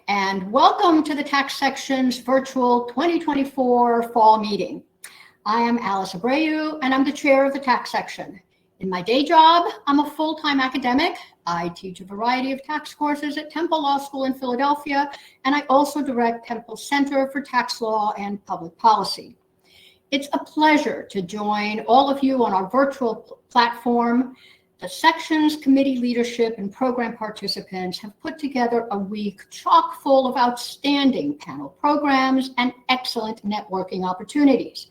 and welcome to the Tax Section's virtual 2024 fall meeting. I am Alice Abreu, and I'm the chair of the Tax Section. In my day job, I'm a full-time academic. I teach a variety of tax courses at Temple Law School in Philadelphia, and I also direct Temple's Center for Tax Law and Public Policy. It's a pleasure to join all of you on our virtual platform. The section's committee leadership and program participants have put together a week chock full of outstanding panel programs and excellent networking opportunities.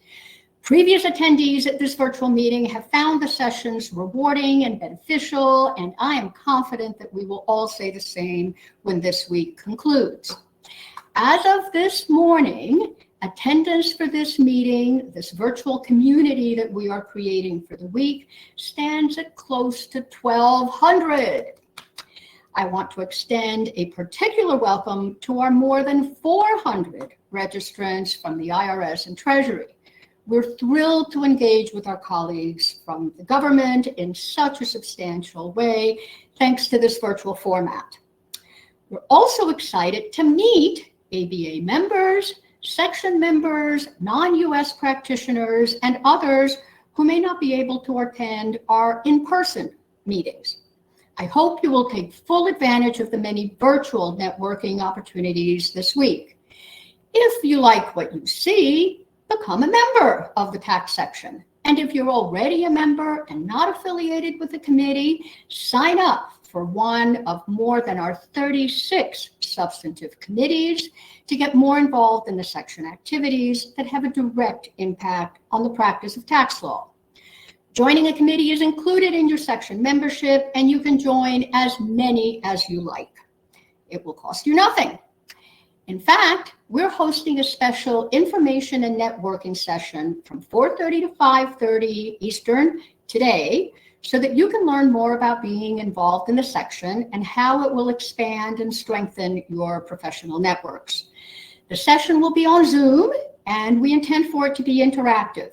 Previous attendees at this virtual meeting have found the sessions rewarding and beneficial, and I am confident that we will all say the same when this week concludes. As of this morning, attendance for this meeting, this virtual community that we are creating for the week, stands at close to 1,200. I want to extend a particular welcome to our more than 400 registrants from the IRS and Treasury. We're thrilled to engage with our colleagues from the government in such a substantial way, thanks to this virtual format. We're also excited to meet ABA members, section members, non-US practitioners, and others who may not be able to attend our in-person meetings. I hope you will take full advantage of the many virtual networking opportunities this week. If you like what you see, become a member of the Tax Section. And if you're already a member and not affiliated with the committee, sign up for one of more than our 36 substantive committees to get more involved in the section activities that have a direct impact on the practice of tax law. Joining a committee is included in your section membership, and you can join as many as you like. It will cost you nothing. In fact, we're hosting a special information and networking session from 4:30 to 5:30 Eastern today, so that you can learn more about being involved in the section and how it will expand and strengthen your professional networks. The session will be on Zoom, and we intend for it to be interactive.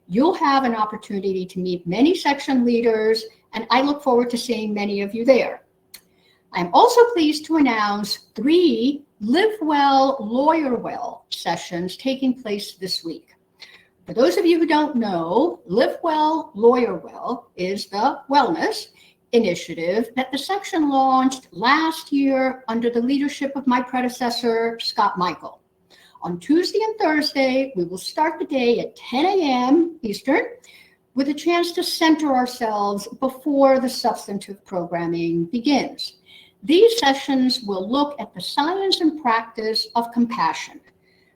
You'll have an opportunity to meet many section leaders, and I look forward to seeing many of you there. I'm also pleased to announce 3 Live Well, Lawyer Well sessions taking place this week. For those of you who don't know, Live Well, Lawyer Well is the wellness initiative that the section launched last year under the leadership of my predecessor, Scott Michael. On Tuesday and Thursday, we will start the day at 10 a.m. Eastern with a chance to center ourselves before the substantive programming begins. These sessions will look at the science and practice of compassion.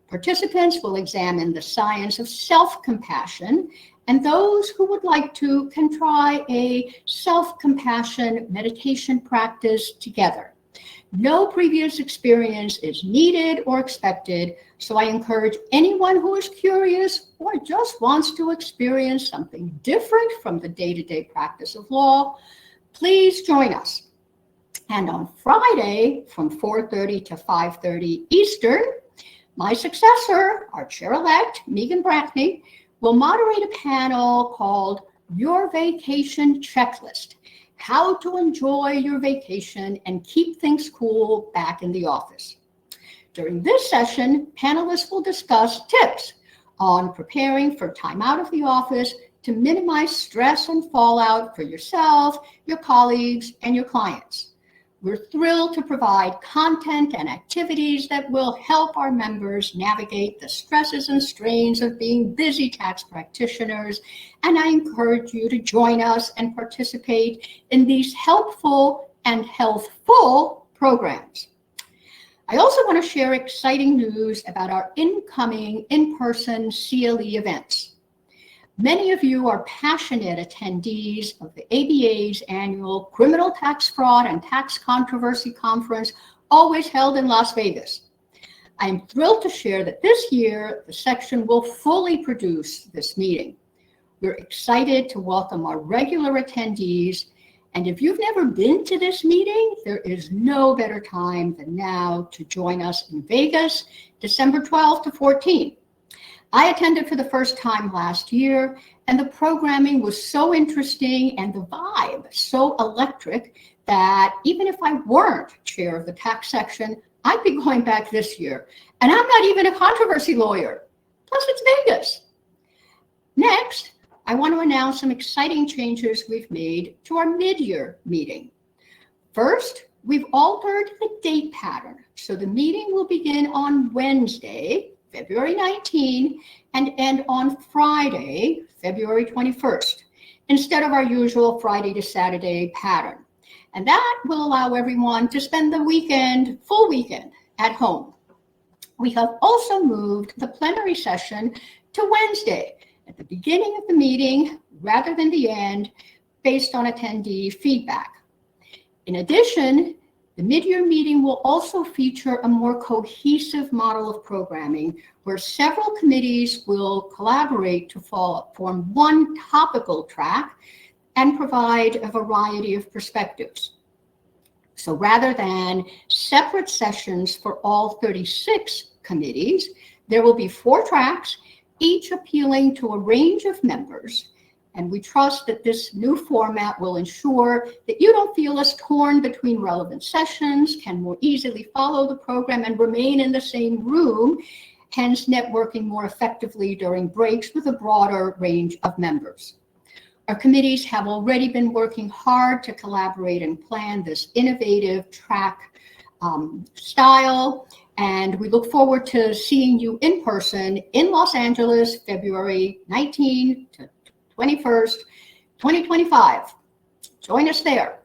Participants will examine the science of self-compassion, and those who would like to can try a self-compassion meditation practice together. No previous experience is needed or expected, so I encourage anyone who is curious or just wants to experience something different from the day-to-day practice of law, please join us. And on Friday from 4:30 to 5:30 Eastern, my successor, our chair-elect, Megan Brackney, will moderate a panel called Your Vacation Checklist: How to Enjoy Your Vacation and Keep Things Cool Back in the Office. During this session, panelists will discuss tips on preparing for time out of the office to minimize stress and fallout for yourself, your colleagues, and your clients. We're thrilled to provide content and activities that will help our members navigate the stresses and strains of being busy tax practitioners, and I encourage you to join us and participate in these helpful and healthful programs. I also want to share exciting news about our incoming in-person CLE events. Many of you are passionate attendees of the ABA's annual Criminal Tax Fraud and Tax Controversy Conference, always held in Las Vegas. I am thrilled to share that this year, the section will fully produce this meeting. We're excited to welcome our regular attendees, and if you've never been to this meeting, there is no better time than now to join us in Vegas, December 12th to 14th. I attended for the first time last year, and the programming was so interesting and the vibe so electric that even if I weren't chair of the tax section, I'd be going back this year, and I'm not even a controversy lawyer. Plus, it's Vegas. Next, I want to announce some exciting changes we've made to our mid-year meeting. First, we've altered the date pattern, so the meeting will begin on Wednesday, February 19, and end on Friday, February 21st, instead of our usual Friday to Saturday pattern. And that will allow everyone to spend the weekend, full weekend, at home. We have also moved the plenary session to Wednesday at the beginning of the meeting rather than the end, based on attendee feedback. In addition, the mid-year meeting will also feature a more cohesive model of programming where several committees will collaborate to form one topical track and provide a variety of perspectives. So rather than separate sessions for all 36 committees, there will be 4 tracks, each appealing to a range of members. And we trust that this new format will ensure that you don't feel as torn between relevant sessions, can more easily follow the program and remain in the same room, hence networking more effectively during breaks with a broader range of members. Our committees have already been working hard to collaborate and plan this innovative track style, and we look forward to seeing you in person in Los Angeles, February 19 to 21st, 2025. Join us there.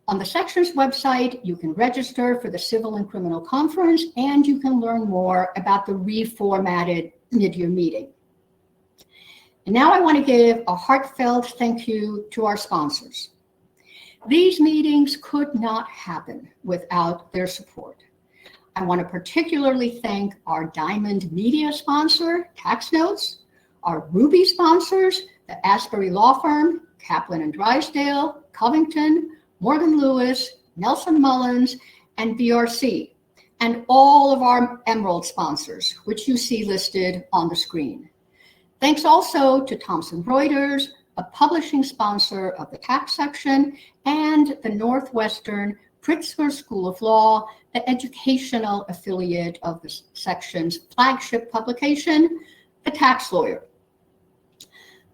On the section's website, you can register for the Civil and Criminal Conference, and you can learn more about the reformatted mid-year meeting. And now I want to give a heartfelt thank you to our sponsors. These meetings could not happen without their support. I want to particularly thank our Diamond Media sponsor, Tax Notes, our Ruby sponsors, the Asbury Law Firm, Kaplan and Drysdale, Covington, Morgan Lewis, Nelson Mullins, and BRC, and all of our Emerald sponsors, which you see listed on the screen. Thanks also to Thomson Reuters, a publishing sponsor of the tax section, and the Northwestern Pritzker School of Law, the educational affiliate of the section's flagship publication, The Tax Lawyer.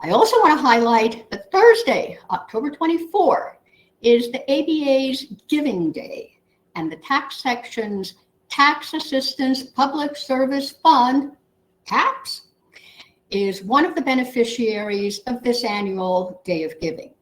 I also want to highlight that Thursday, October 24, is the ABA's Giving Day, and the tax section's Tax Assistance Public Service Fund, TAPS, is one of the beneficiaries of this annual Day of Giving.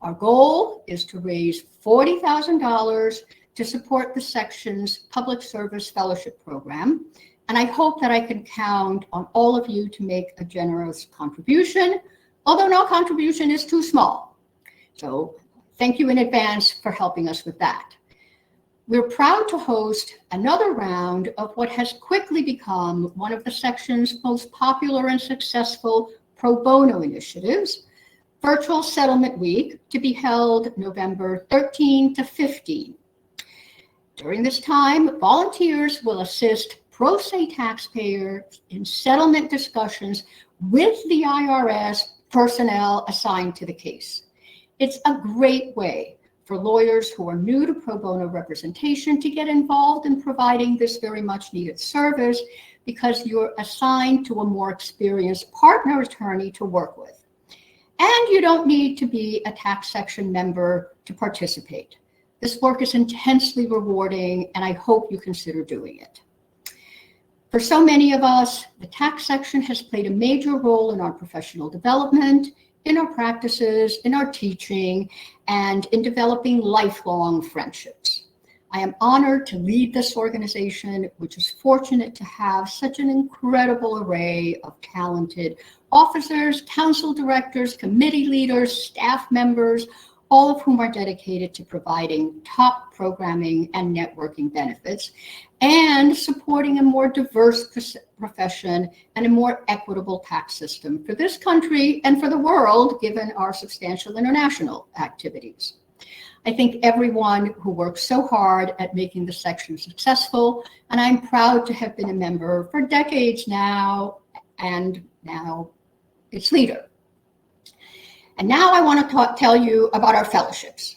Our goal is to raise $40,000 to support the section's Public Service Fellowship Program, and I hope that I can count on all of you to make a generous contribution, although no contribution is too small. So thank you in advance for helping us with that. We're proud to host another round of what has quickly become one of the section's most popular and successful pro bono initiatives, Virtual Settlement Week, to be held November 13 to 15. During this time, volunteers will assist pro se taxpayers in settlement discussions with the IRS personnel assigned to the case. It's a great way for lawyers who are new to pro bono representation to get involved in providing this very much needed service, because you're assigned to a more experienced partner attorney to work with. And you don't need to be a tax section member to participate. This work is intensely rewarding, and I hope you consider doing it. For so many of us, the tax section has played a major role in our professional development, in our practices, in our teaching, and in developing lifelong friendships. I am honored to lead this organization, which is fortunate to have such an incredible array of talented officers, council directors, committee leaders, staff members, all of whom are dedicated to providing top programming and networking benefits and supporting a more diverse profession and a more equitable tax system for this country and for the world, given our substantial international activities. I thank everyone who works so hard at making the section successful, and I'm proud to have been a member for decades now, and now its leader. And now I want to tell you about our fellowships.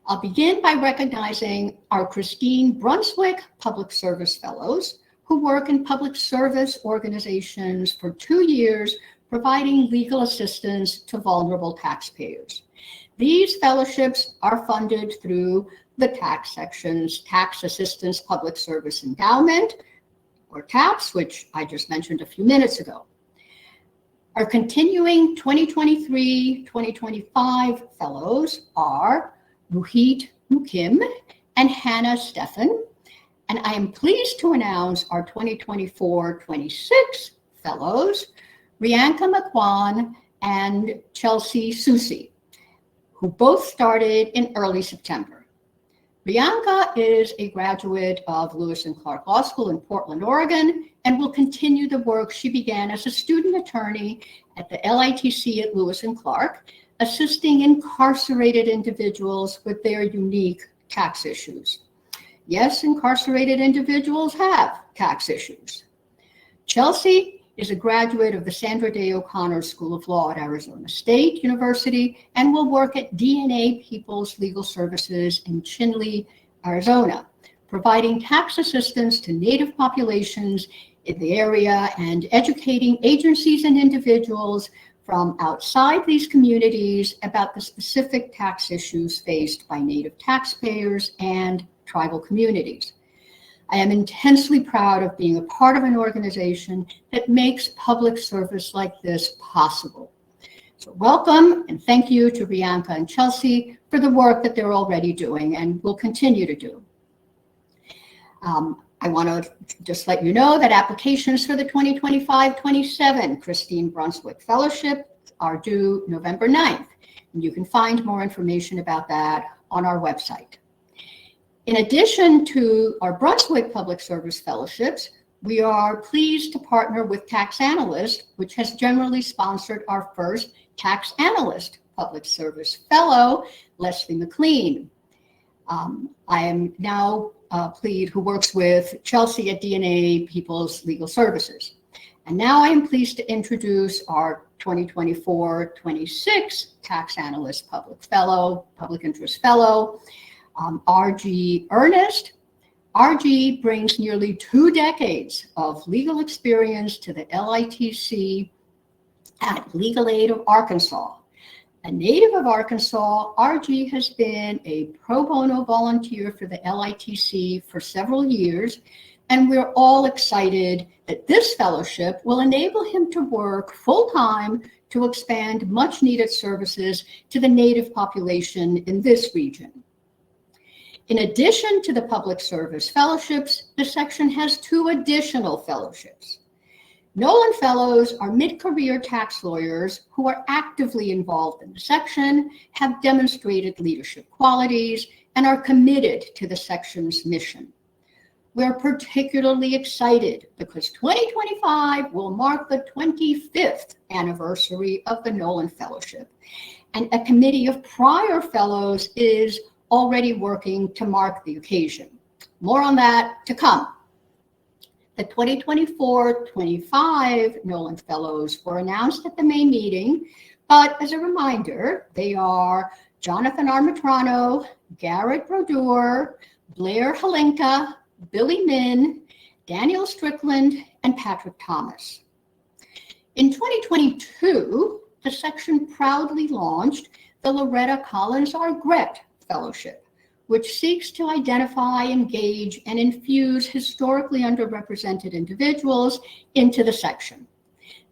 I'll begin by recognizing our Christine Brunswick Public Service Fellows who work in public service organizations for 2 years, providing legal assistance to vulnerable taxpayers. These fellowships are funded through the tax section's Tax Assistance Public Service Endowment, or TAPS, which I just mentioned a few minutes ago. Our continuing 2023-2025 fellows are Ruhit Mukim and Hannah Steffen, and I am pleased to announce our 2024-26 fellows, Rianka McQuan and Chelsea Susi, who both started in early September. Rianka is a graduate of Lewis and Clark Law School in Portland, Oregon, and will continue the work she began as a student attorney at the LITC at Lewis and Clark, assisting incarcerated individuals with their unique tax issues. Yes, incarcerated individuals have tax issues. Chelsea is a graduate of the Sandra Day O'Connor School of Law at Arizona State University and will work at DNA People's Legal Services in Chinle, Arizona, providing tax assistance to Native populations in the area and educating agencies and individuals from outside these communities about the specific tax issues faced by Native taxpayers and tribal communities. I am intensely proud of being a part of an organization that makes public service like this possible. So welcome and thank you to Rianka and Chelsea for the work that they're already doing and will continue to do. I want to just let you know that applications for the 2025-27 Christine Brunswick Fellowship are due November 9th. And you can find more information about that on our website. In addition to our Brunswick Public Service Fellowships, we are pleased to partner with Tax Analyst, which has generally sponsored our first Tax Analyst Public Service Fellow, Leslie McLean. I am now pleased, who works with Chelsea at DNA People's Legal Services. And now I am pleased to introduce our 2024-26 Tax Analyst Public Interest Fellow, RG Ernest. RG brings nearly 2 decades of legal experience to the LITC at Legal Aid of Arkansas. A native of Arkansas, RG has been a pro bono volunteer for the LITC for several years, and we're all excited that this fellowship will enable him to work full-time to expand much-needed services to the Native population in this region. In addition to the public service fellowships, the section has 2 additional fellowships. Nolan Fellows are mid-career tax lawyers who are actively involved in the section, have demonstrated leadership qualities, and are committed to the section's mission. We're particularly excited because 2025 will mark the 25th anniversary of the Nolan Fellowship, and a committee of prior fellows is already working to mark the occasion. More on that to come. The 2024-25 Nolan Fellows were announced at the May meeting, but as a reminder, they are Jonathan Armatrano, Garrett Brodeur, Blair Halenka, Billy Min, Daniel Strickland, and Patrick Thomas. In 2022, the section proudly launched the Loretta Collins Argret Fellowship, which seeks to identify, engage, and infuse historically underrepresented individuals into the section.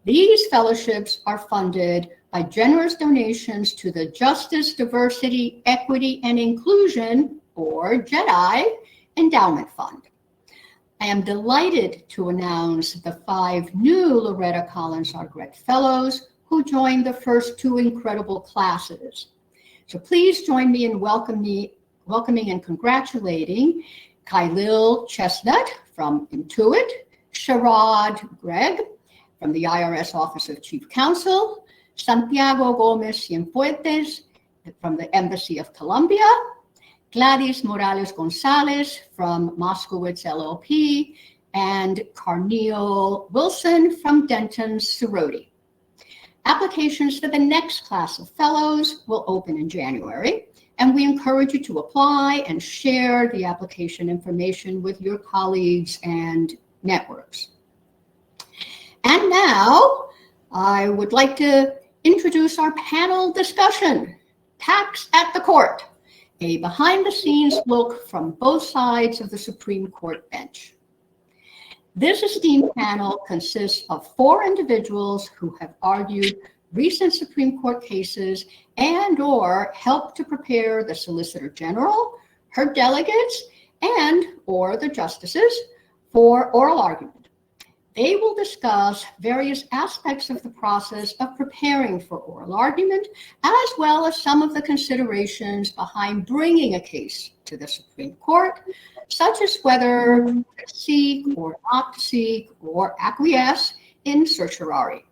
These fellowships are funded by generous donations to the Justice, Diversity, Equity, and Inclusion, or JEDI, Endowment Fund. I am delighted to announce the 5 new Loretta Collins Argret Fellows who joined the first 2 incredible classes. So please join me in welcoming and congratulating Kylil Chestnut from Intuit, Sherrod Gregg from the IRS Office of Chief Counsel, Santiago Gomez Cienfuentes from the Embassy of Colombia, Gladys Morales Gonzalez from Moskowitz LLP, and Carneal Wilson from Denton Ceroti. Applications for the next class of fellows will open in January, and we encourage you to apply and share the application information with your colleagues and networks. And now I would like to introduce our panel discussion, Tax at the Court, a behind-the-scenes look from both sides of the Supreme Court bench. This esteemed panel consists of 4 individuals who have argued recent Supreme Court cases and/or helped to prepare the Solicitor General, her delegates, and/or the justices for oral argument. They will discuss various aspects of the process of preparing for oral argument, as well as some of the considerations behind bringing a case to the Supreme Court, such as whether to seek or not to seek or acquiesce in certiorari.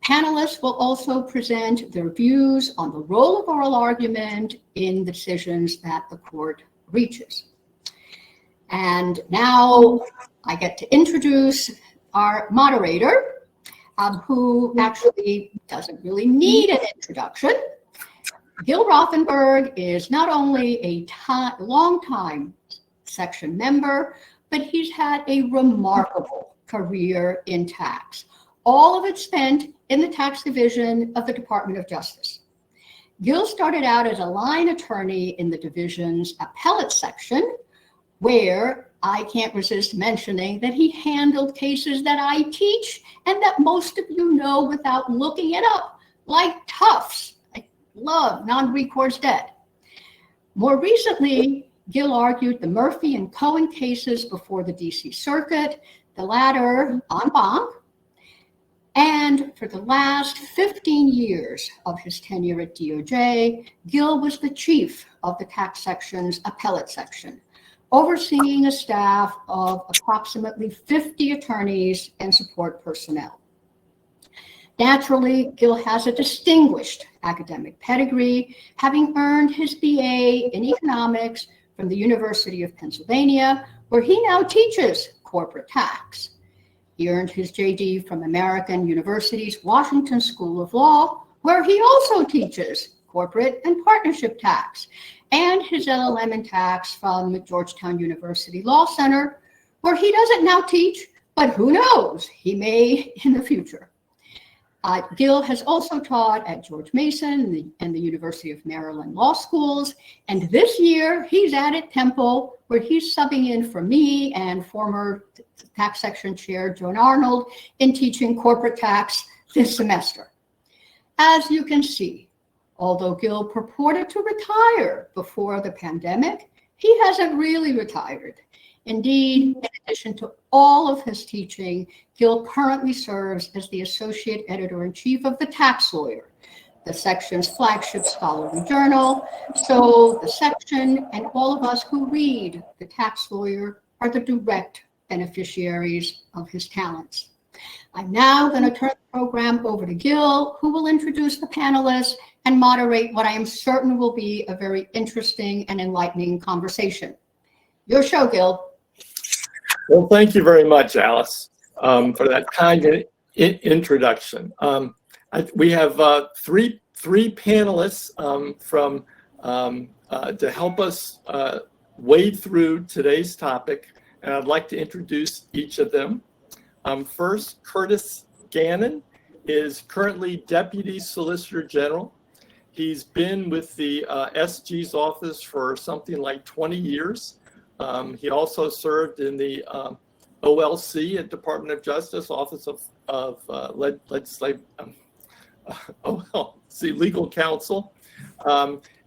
Panelists will also present their views on the role of oral argument in the decisions that the court reaches. And now I get to introduce our moderator, who actually doesn't really need an introduction. Gil Rothenberg is not only a long-time section member, but he's had a remarkable career in tax, all of it spent in the tax division of the Department of Justice. Gil started out as a line attorney in the division's appellate section, where I can't resist mentioning that he handled cases that I teach and that most of you know without looking it up, like Tufts. I love non-recourse debt. More recently, Gil argued the Murphy and Cohen cases before the DC Circuit, the latter en banc. And for the last 15 years of his tenure at DOJ, Gil was the chief of the tax section's appellate section, overseeing a staff of approximately 50 attorneys and support personnel. Naturally, Gil has a distinguished academic pedigree, having earned his BA in economics from the University of Pennsylvania, where he now teaches corporate tax. He earned his JD from American University's Washington School of Law, where he also teaches corporate and partnership tax, and his LLM in tax from Georgetown University Law Center, where he doesn't now teach, but who knows, he may in the future. Gil has also taught at George Mason and the University of Maryland Law Schools, and this year he's at Temple, where he's subbing in for me and former tax section chair Joan Arnold in teaching corporate tax this semester. As you can see, although Gil purported to retire before the pandemic, he hasn't really retired. Indeed, in addition to all of his teaching, Gil currently serves as the Associate Editor-in-Chief of The Tax Lawyer, the section's flagship scholarly journal. So the section and all of us who read The Tax Lawyer are the direct beneficiaries of his talents. I'm now going to turn the program over to Gil, who will introduce the panelists and moderate what I am certain will be a very interesting and enlightening conversation. Your show, Gil. Well, thank you very much, Alice, for that kind introduction. We have three panelists to help us wade through today's topic, and I'd like to introduce each of them. First, Curtis Gannon is currently Deputy Solicitor General. He's been with the SG's office for something like 20 years. He also served in the OLC at Department of Justice, Office of Legal Counsel.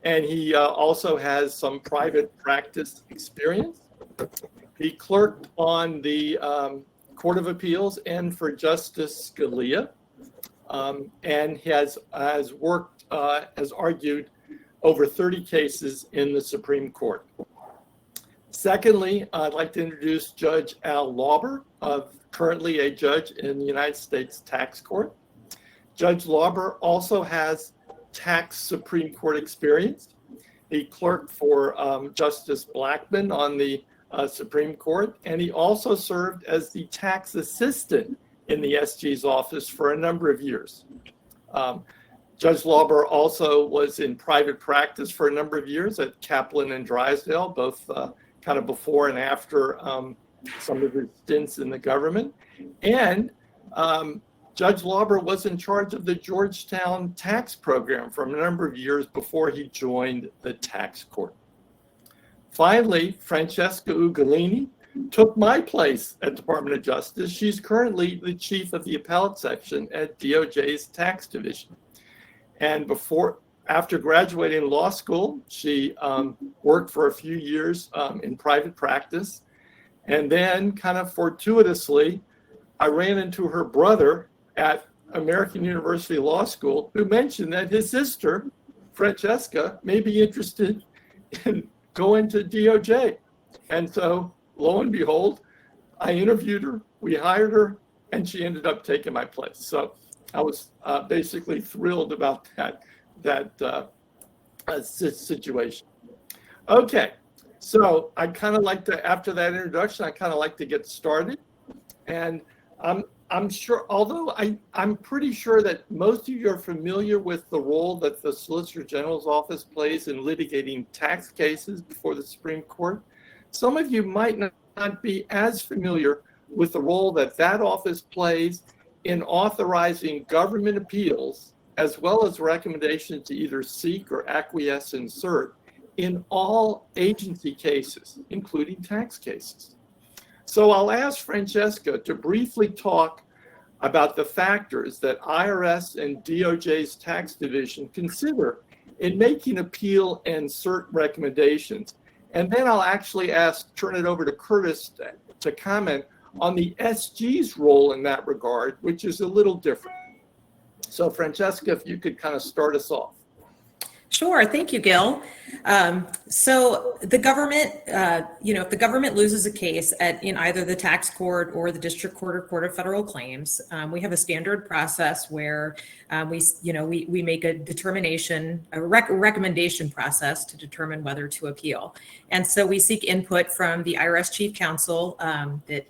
And he also has some private practice experience. He clerked on the Court of Appeals and for Justice Scalia, and has argued over 30 cases in the Supreme Court. Secondly, I'd like to introduce Judge Al Loper, currently a judge in the United States Tax Court. Judge Loper also has tax Supreme Court experience. He clerked for Justice Blackmun on the Supreme Court, and he also served as the tax assistant in the SG's office for a number of years. Judge Loper also was in private practice for a number of years at Kaplan and Drysdale, both kind of before and after some of his stints in the government. And Judge Loper was in charge of the Georgetown tax program for a number of years before he joined the tax court. Finally, Francesca Ugolini took my place at Department of Justice. She's currently the chief of the appellate section at DOJ's tax division. And after graduating law school, she worked for a few years in private practice. And then kind of fortuitously, I ran into her brother at American University Law School, who mentioned that his sister, Francesca, may be interested in going to DOJ. And so, lo and behold, I interviewed her, we hired her, and she ended up taking my place. So I was basically thrilled about that situation. Okay, so I kind of like to, after that introduction, I kind of like to get started. And I'm sure, although I'm pretty sure that most of you are familiar with the role that the Solicitor General's office plays in litigating tax cases before the Supreme Court, some of you might not be as familiar with the role that that office plays in authorizing government appeals, as well as recommendations to either seek or acquiesce in cert in all agency cases, including tax cases. So I'll ask Francesca to briefly talk about the factors that IRS and DOJ's tax division consider in making appeal and cert recommendations. And then I'll actually turn it over to Curtis to comment on the SG's role in that regard, which is a little different. So Francesca, if you could kind of start us off. Sure. Thank you, Gil. So the government, if the government loses a case in either the tax court or the district court or court of federal claims, we have a standard process where we make a determination, a recommendation process to determine whether to appeal. And so we seek input from the IRS chief counsel that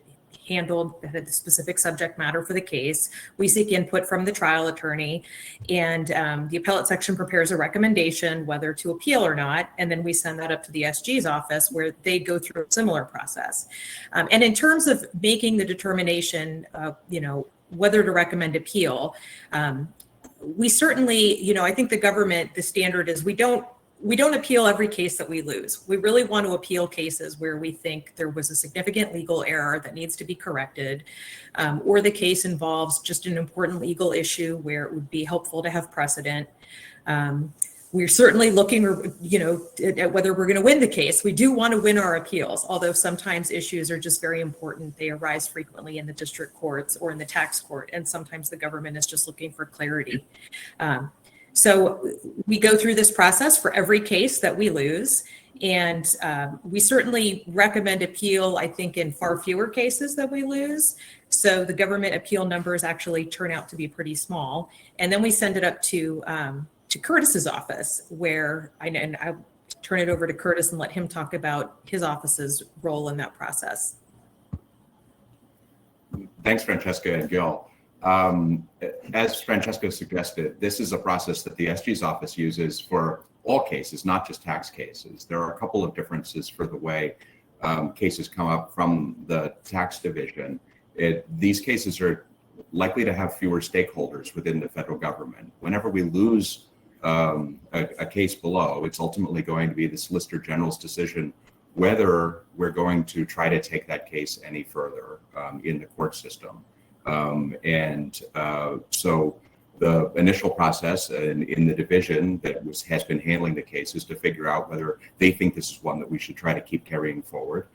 had the specific subject matter for the case. We seek input from the trial attorney, and the appellate section prepares a recommendation whether to appeal or not, and then we send that up to the SG's office where they go through a similar process. And in terms of making the determination, whether to recommend appeal, we certainly, I think the standard is we don't appeal every case that we lose. We really want to appeal cases where we think there was a significant legal error that needs to be corrected, or the case involves just an important legal issue where it would be helpful to have precedent. We're certainly looking, at whether we're going to win the case. We do want to win our appeals, although sometimes issues are just very important. They arise frequently in the district courts or in the tax court, and sometimes the government is just looking for clarity. So we go through this process for every case that we lose, and we certainly recommend appeal, I think, in far fewer cases that we lose. So the government appeal numbers actually turn out to be pretty small. And then we send it up to Curtis's office, where I'll turn it over to Curtis and let him talk about his office's role in that process. Thanks, Francesca and Gil. As Francesca suggested, this is a process that the SG's office uses for all cases, not just tax cases. There are a couple of differences for the way cases come up from the tax division. These cases are likely to have fewer stakeholders within the federal government. Whenever we lose a case below, it's ultimately going to be the Solicitor General's decision whether we're going to try to take that case any further in the court system. So the initial process in the division that has been handling the case is to figure out whether they think this is one that we should try to keep carrying forward.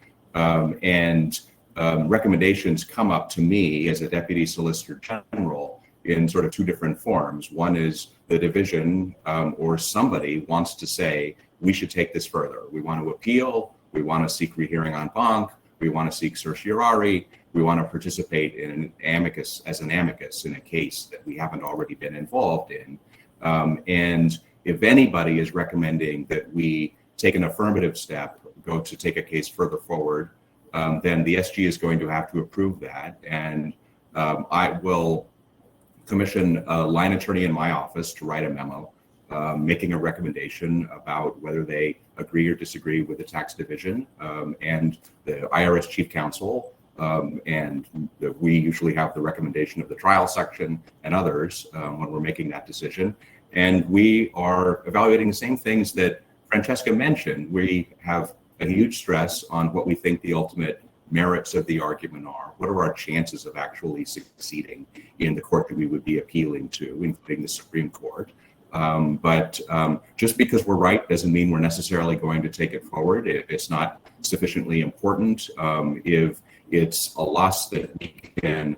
Recommendations come up to me as a Deputy Solicitor General in sort of two different forms. One is the division or somebody wants to say, we should take this further. We want to appeal. We want to seek rehearing en banc. We want to seek certiorari. We want to participate in an amicus in a case that we haven't already been involved in. And if anybody is recommending that we take an affirmative step, go to take a case further forward, then the SG is going to have to approve that. And I will commission a line attorney in my office to write a memo making a recommendation about whether they agree or disagree with the tax division and the IRS chief counsel. We usually have the recommendation of the trial section and others when we're making that decision. And we are evaluating the same things that Francesca mentioned. We have a huge stress on what we think the ultimate merits of the argument are. What are our chances of actually succeeding in the court that we would be appealing to, including the Supreme Court? But just because we're right doesn't mean we're necessarily going to take it forward. If it's not sufficiently important, if it's a loss that we can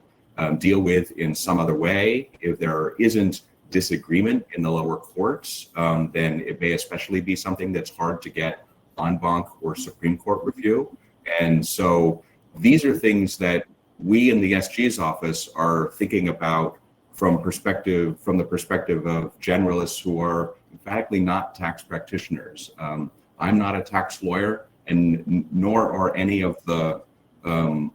deal with in some other way, if there isn't disagreement in the lower courts, then it may especially be something that's hard to get en banc or Supreme Court review. And so these are things that we in the SG's office are thinking about from the perspective of generalists who are emphatically not tax practitioners. I'm not a tax lawyer, and nor are any of the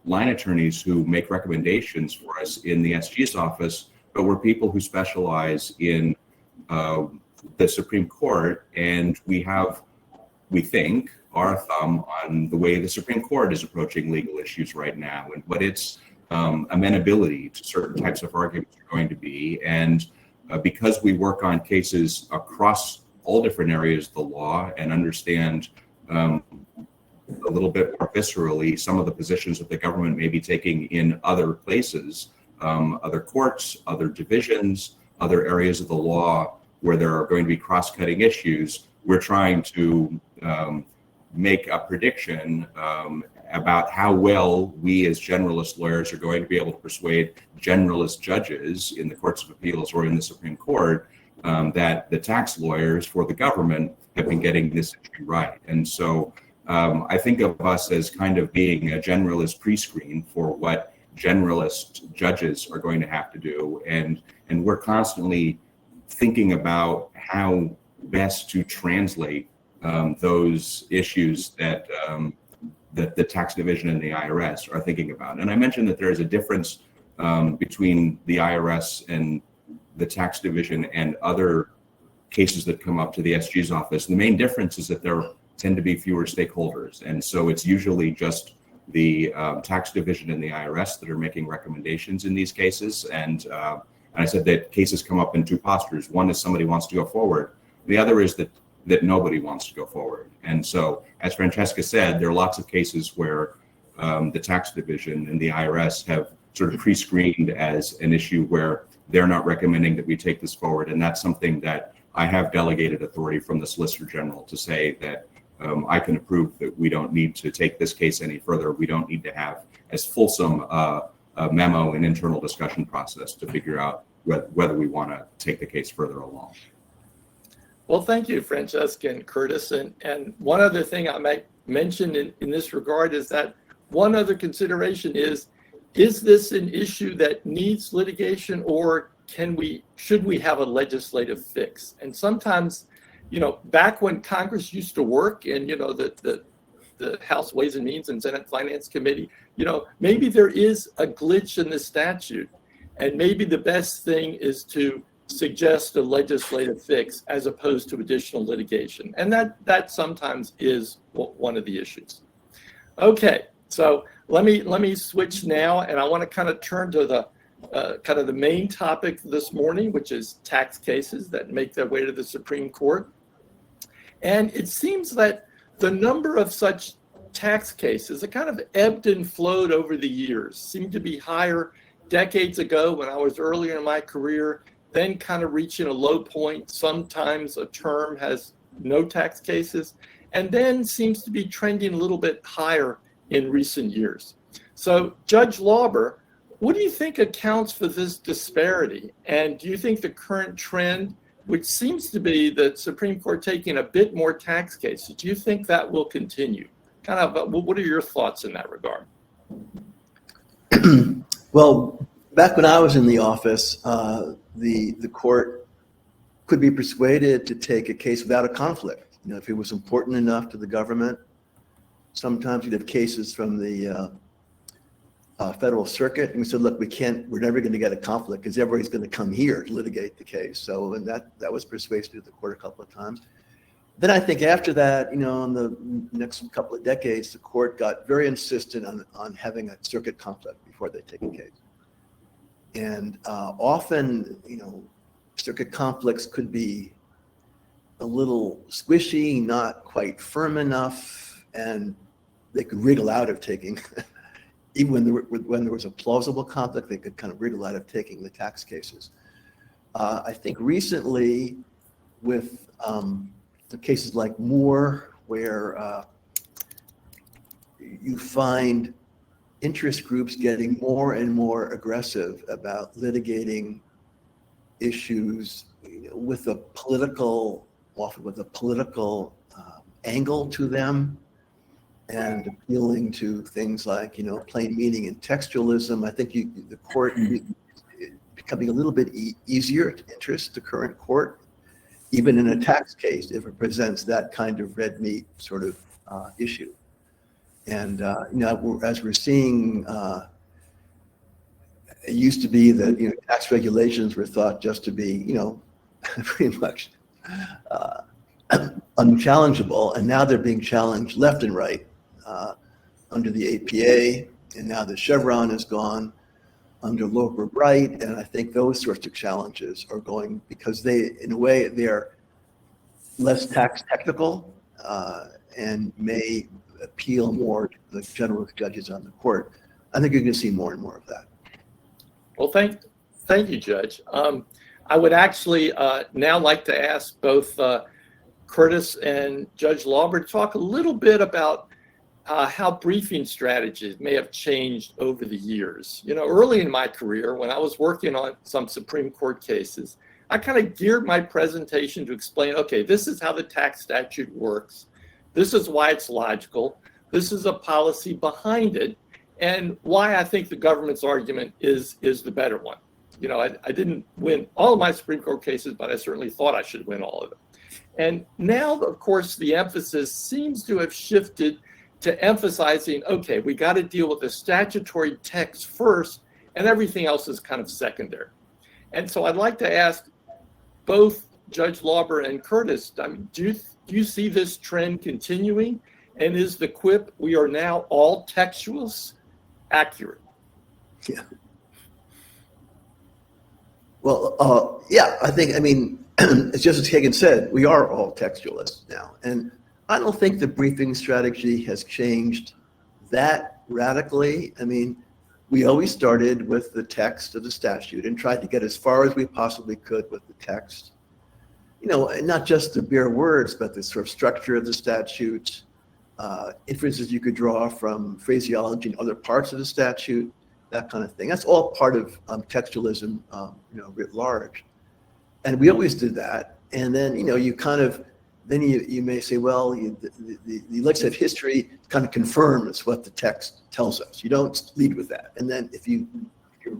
line attorneys who make recommendations for us in the SG's office, but we're people who specialize in the Supreme Court, and we think, our thumb on the way the Supreme Court is approaching legal issues right now and what its amenability to certain types of arguments are going to be. And because we work on cases across all different areas of the law and understand a little bit more viscerally some of the positions that the government may be taking in other places, other courts, other divisions, other areas of the law where there are going to be cross-cutting issues, we're trying to make a prediction about how well we as generalist lawyers are going to be able to persuade generalist judges in the courts of appeals or in the Supreme Court that the tax lawyers for the government have been getting this issue right. And so I think of us as kind of being a generalist pre-screen for what generalist judges are going to have to do. And we're constantly thinking about how best to translate those issues that the tax division and the IRS are thinking about. And I mentioned that there is a difference between the IRS and the tax division and other cases that come up to the SG's office. The main difference is that there tend to be fewer stakeholders. And so it's usually just the tax division and the IRS that are making recommendations in these cases. And I said that cases come up in two postures. One is somebody wants to go forward. The other is that nobody wants to go forward. And so, as Francesca said, there are lots of cases where the tax division and the IRS have sort of pre-screened as an issue where they're not recommending that we take this forward. And that's something that I have delegated authority from the Solicitor General to say that I can approve that we don't need to take this case any further. We don't need to have as fulsome a memo and internal discussion process to figure out whether we want to take the case further along. Well, thank you, Francesca and Curtis. And one other thing I might mention in this regard is that one other consideration is this an issue that needs litigation, or should we have a legislative fix? And sometimes, back when Congress used to work and, the House Ways and Means and Senate Finance Committee, maybe there is a glitch in the statute, and maybe the best thing is to suggest a legislative fix as opposed to additional litigation. And that sometimes is one of the issues. Okay, so let me switch now, and I want to kind of turn to the kind of the main topic this morning, which is tax cases that make their way to the Supreme Court. And it seems that the number of such tax cases, it kind of ebbed and flowed over the years, seemed to be higher decades ago when I was earlier in my career, then kind of reaching a low point. Sometimes a term has no tax cases, and then seems to be trending a little bit higher in recent years. So Judge Loper, what do you think accounts for this disparity? And do you think the current trend, which seems to be the Supreme Court taking a bit more tax cases, do you think that will continue? Kind of, what are your thoughts in that regard? Well, back when I was in the office, the court could be persuaded to take a case without a conflict. If it was important enough to the government, sometimes you'd have cases from the federal circuit, and we said, look, we're never going to get a conflict because everybody's going to come here to litigate the case. So, and that was persuasive to the court a couple of times. Then I think after that, in the next couple of decades, the court got very insistent on having a circuit conflict before they take a case. And often, circuit conflicts could be a little squishy, not quite firm enough, and they could wriggle out of taking even when there was a plausible conflict, they could kind of wriggle out of taking the tax cases. I think recently with the cases like Moore, where you find interest groups getting more and more aggressive about litigating issues with a political, often with a political angle to them, and appealing to things like, plain meaning and textualism. I think the court becoming a little bit easier to interest the current court, even in a tax case, if it presents that kind of red meat sort of issue. And as we're seeing, it used to be that tax regulations were thought just to be pretty much unchallengeable, and now they're being challenged left and right. Under the APA, and now the Chevron is gone under Loper Bright, and I think those sorts of challenges are going because in a way, they're less tax technical and may appeal more to the general judges on the court. I think you're going to see more and more of that. Well, thank you, Judge. I would actually now like to ask both Curtis and Judge Loper to talk a little bit about how briefing strategies may have changed over the years. Early in my career, when I was working on some Supreme Court cases, I kind of geared my presentation to explain, okay, this is how the tax statute works. This is why it's logical. This is a policy behind it, and why I think the government's argument is the better one. I didn't win all of my Supreme Court cases, but I certainly thought I should win all of them. And now, of course, the emphasis seems to have shifted to emphasizing, okay, we got to deal with the statutory text first, and everything else is kind of secondary. And so I'd like to ask both Judge Loper and Curtis, do you see this trend continuing? And is the quip, we are now all textualists, accurate? Yeah. Well, yeah, I mean, it's just as Hagan said, we are all textualists now. And I don't think the briefing strategy has changed that radically. I mean, we always started with the text of the statute and tried to get as far as we possibly could with the text. And not just the bare words, but the sort of structure of the statute, inferences you could draw from phraseology in other parts of the statute, that kind of thing. That's all part of textualism, writ large. And we always did that. And then, you kind of, then you may say, well, the legislative history kind of confirms what the text tells us. You don't lead with that. And then if you're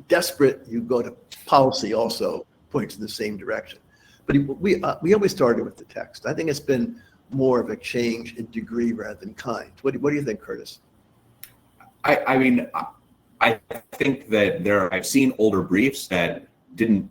desperate, you go to policy also points in the same direction. But we always started with the text. I think it's been more of a change in degree rather than kind. What do you think, Curtis? I mean, I think that I've seen older briefs that didn't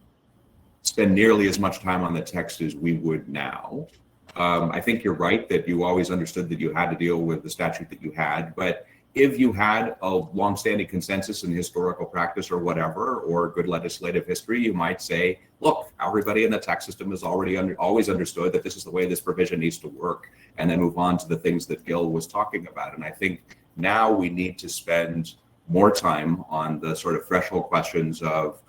spend nearly as much time on the text as we would now. I think you're right that you always understood that you had to deal with the statute that you had, but if you had a longstanding consensus in historical practice or whatever, or good legislative history, you might say, look, everybody in the tax system has always understood that this is the way this provision needs to work, and then move on to the things that Gil was talking about. And I think now we need to spend more time on the sort of threshold questions of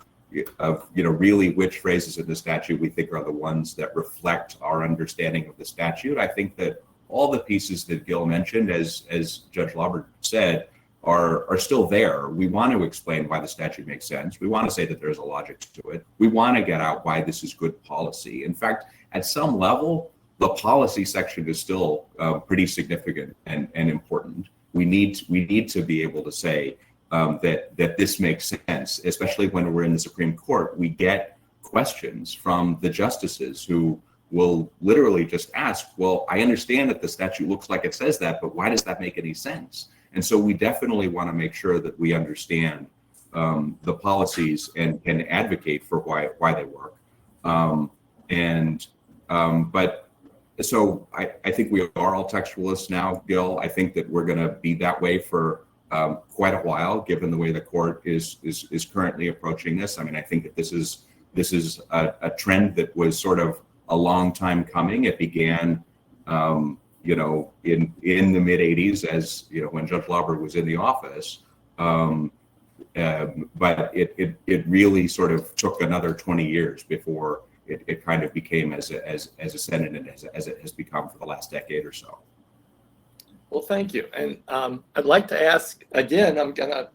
really which phrases in the statute we think are the ones that reflect our understanding of the statute. I think that all the pieces that Gil mentioned, as Judge Loper said, are still there. We want to explain why the statute makes sense. We want to say that there's a logic to it. We want to get out why this is good policy. In fact, at some level, the policy section is still pretty significant and important. We need to be able to say that this makes sense, especially when we're in the Supreme Court. We get questions from the justices who will literally just ask, well, I understand that the statute looks like it says that, but why does that make any sense? And so we definitely want to make sure that we understand the policies and can advocate for why they work. But so I think we are all textualists now, Gil. I think that we're going to be that way for quite a while, given the way the court is currently approaching this. I mean, I think that this is a trend that was sort of a long time coming. It began, in the mid '80s, as when Judge Loper was in the office. But it really sort of took another 20 years before it kind of became as ascendant and as it has become for the last decade or so. Well, thank you. And I'd like to ask, again, I'm going to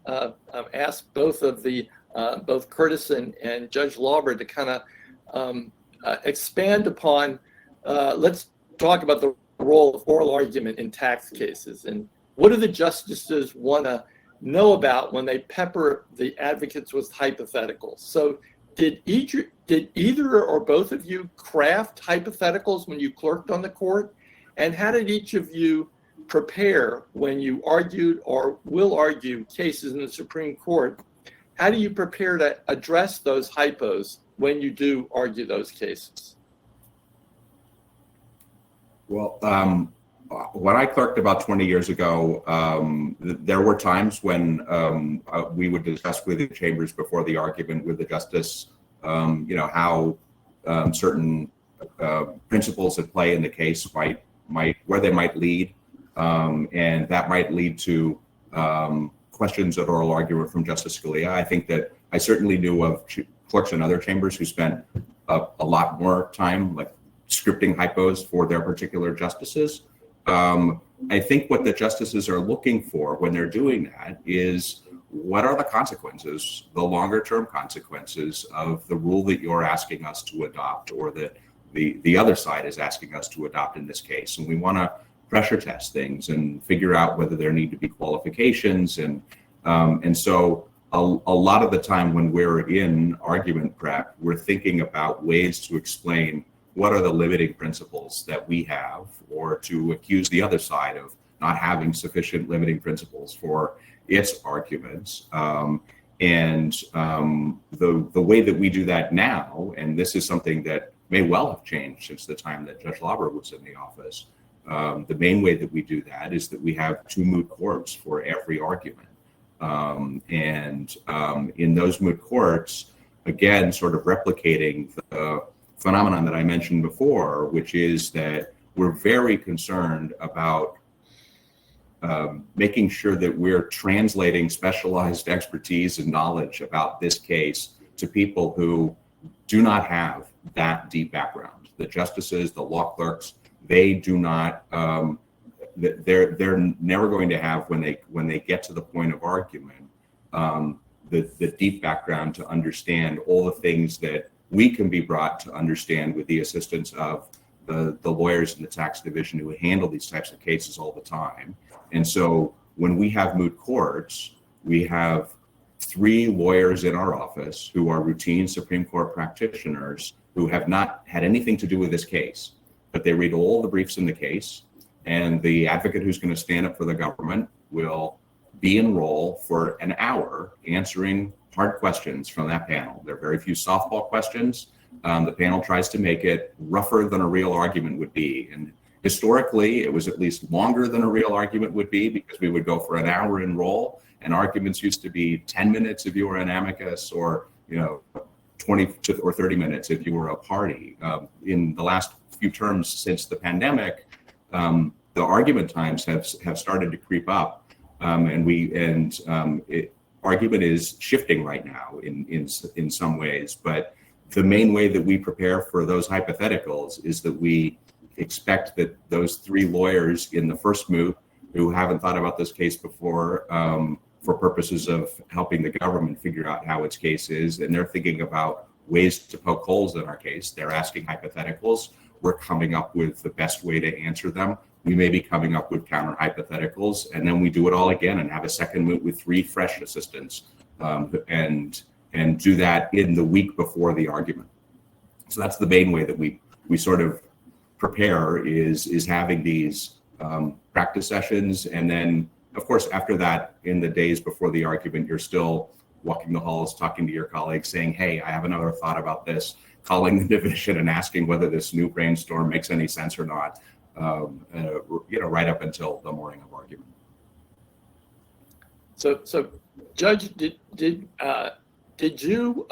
ask both of both Curtis and Judge Lauber to kind of expand upon, let's talk about the role of oral argument in tax cases. And what do the justices want to know about when they pepper the advocates with hypotheticals? So did either or both of you craft hypotheticals when you clerked on the court? And how did each of you prepare when you argued or will argue cases in the Supreme Court? How do you prepare to address those hypos when you do argue those cases? Well, when I clerked about 20 years ago, there were times when we would discuss with the chambers before the argument with the justice, how certain principles at play in the case where they might lead, and that might lead to questions of oral argument from Justice Scalia. I think that I certainly knew of clerks in other chambers who spent a lot more time like scripting hypos for their particular justices. I think what the justices are looking for when they're doing that is, what are the consequences, the longer term consequences of the rule that you're asking us to adopt, or that the other side is asking us to adopt in this case? And we want to pressure test things and figure out whether there need to be qualifications. And so a lot of the time when we're in argument prep, we're thinking about ways to explain what are the limiting principles that we have, or to accuse the other side of not having sufficient limiting principles for its arguments. The way that we do that now, and this is something that may well have changed since the time that Judge Lauber was in the office, the main way that we do that is that we have 2 moot courts for every argument. In those moot courts, again, sort of replicating the phenomenon that I mentioned before, which is that we're very concerned about making sure that we're translating specialized expertise and knowledge about this case to people who do not have that deep background. The justices, the law clerks, they do not, they're never going to have, when they get to the point of argument, the deep background to understand all the things that we can be brought to understand with the assistance of the lawyers in the tax division who handle these types of cases all the time. And so when we have moot courts, we have 3 lawyers in our office who are routine Supreme Court practitioners who have not had anything to do with this case, but they read all the briefs in the case, and the advocate who's going to stand up for the government will be in role for an hour answering hard questions from that panel. There are very few softball questions. The panel tries to make it rougher than a real argument would be. And historically, it was at least longer than a real argument would be, because we would go for an hour in roll, and arguments used to be 10 minutes if you were an amicus, or 20 or 30 minutes if you were a party. In the last few terms since the pandemic, the argument times have started to creep up, argument is shifting right now in some ways. But the main way that we prepare for those hypotheticals is that we expect that those 3 lawyers in the first moot who haven't thought about this case before, for purposes of helping the government figure out how its case is, and they're thinking about ways to poke holes in our case. They're asking hypotheticals. We're coming up with the best way to answer them. We may be coming up with counter hypotheticals, and then we do it all again and have a second moot with 3 fresh assistants, and do that in the week before the argument. So that's the main way that we sort of prepare, is having these practice sessions, and then Of course, after that, in the days before the argument, you're still walking the halls, talking to your colleagues, saying, hey, I have another thought about this, calling the division and asking whether this new brainstorm makes any sense or not, right up until the morning of argument. So Judge, did you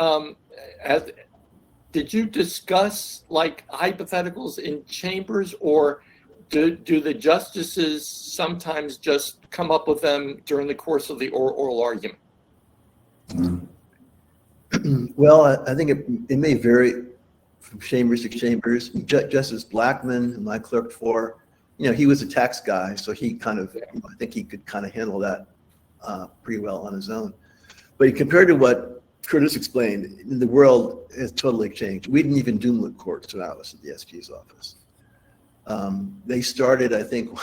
discuss like hypotheticals in chambers, or do the justices sometimes just come up with them during the course of the oral argument? Well, I think it may vary from chambers to chambers. Justice Blackmun, whom I clerked for, he was a tax guy, so he kind of, I think he could kind of handle that pretty well on his own. But compared to what Curtis explained, the world has totally changed. We didn't even do moot courts when I was at the SG's office. They started, I think,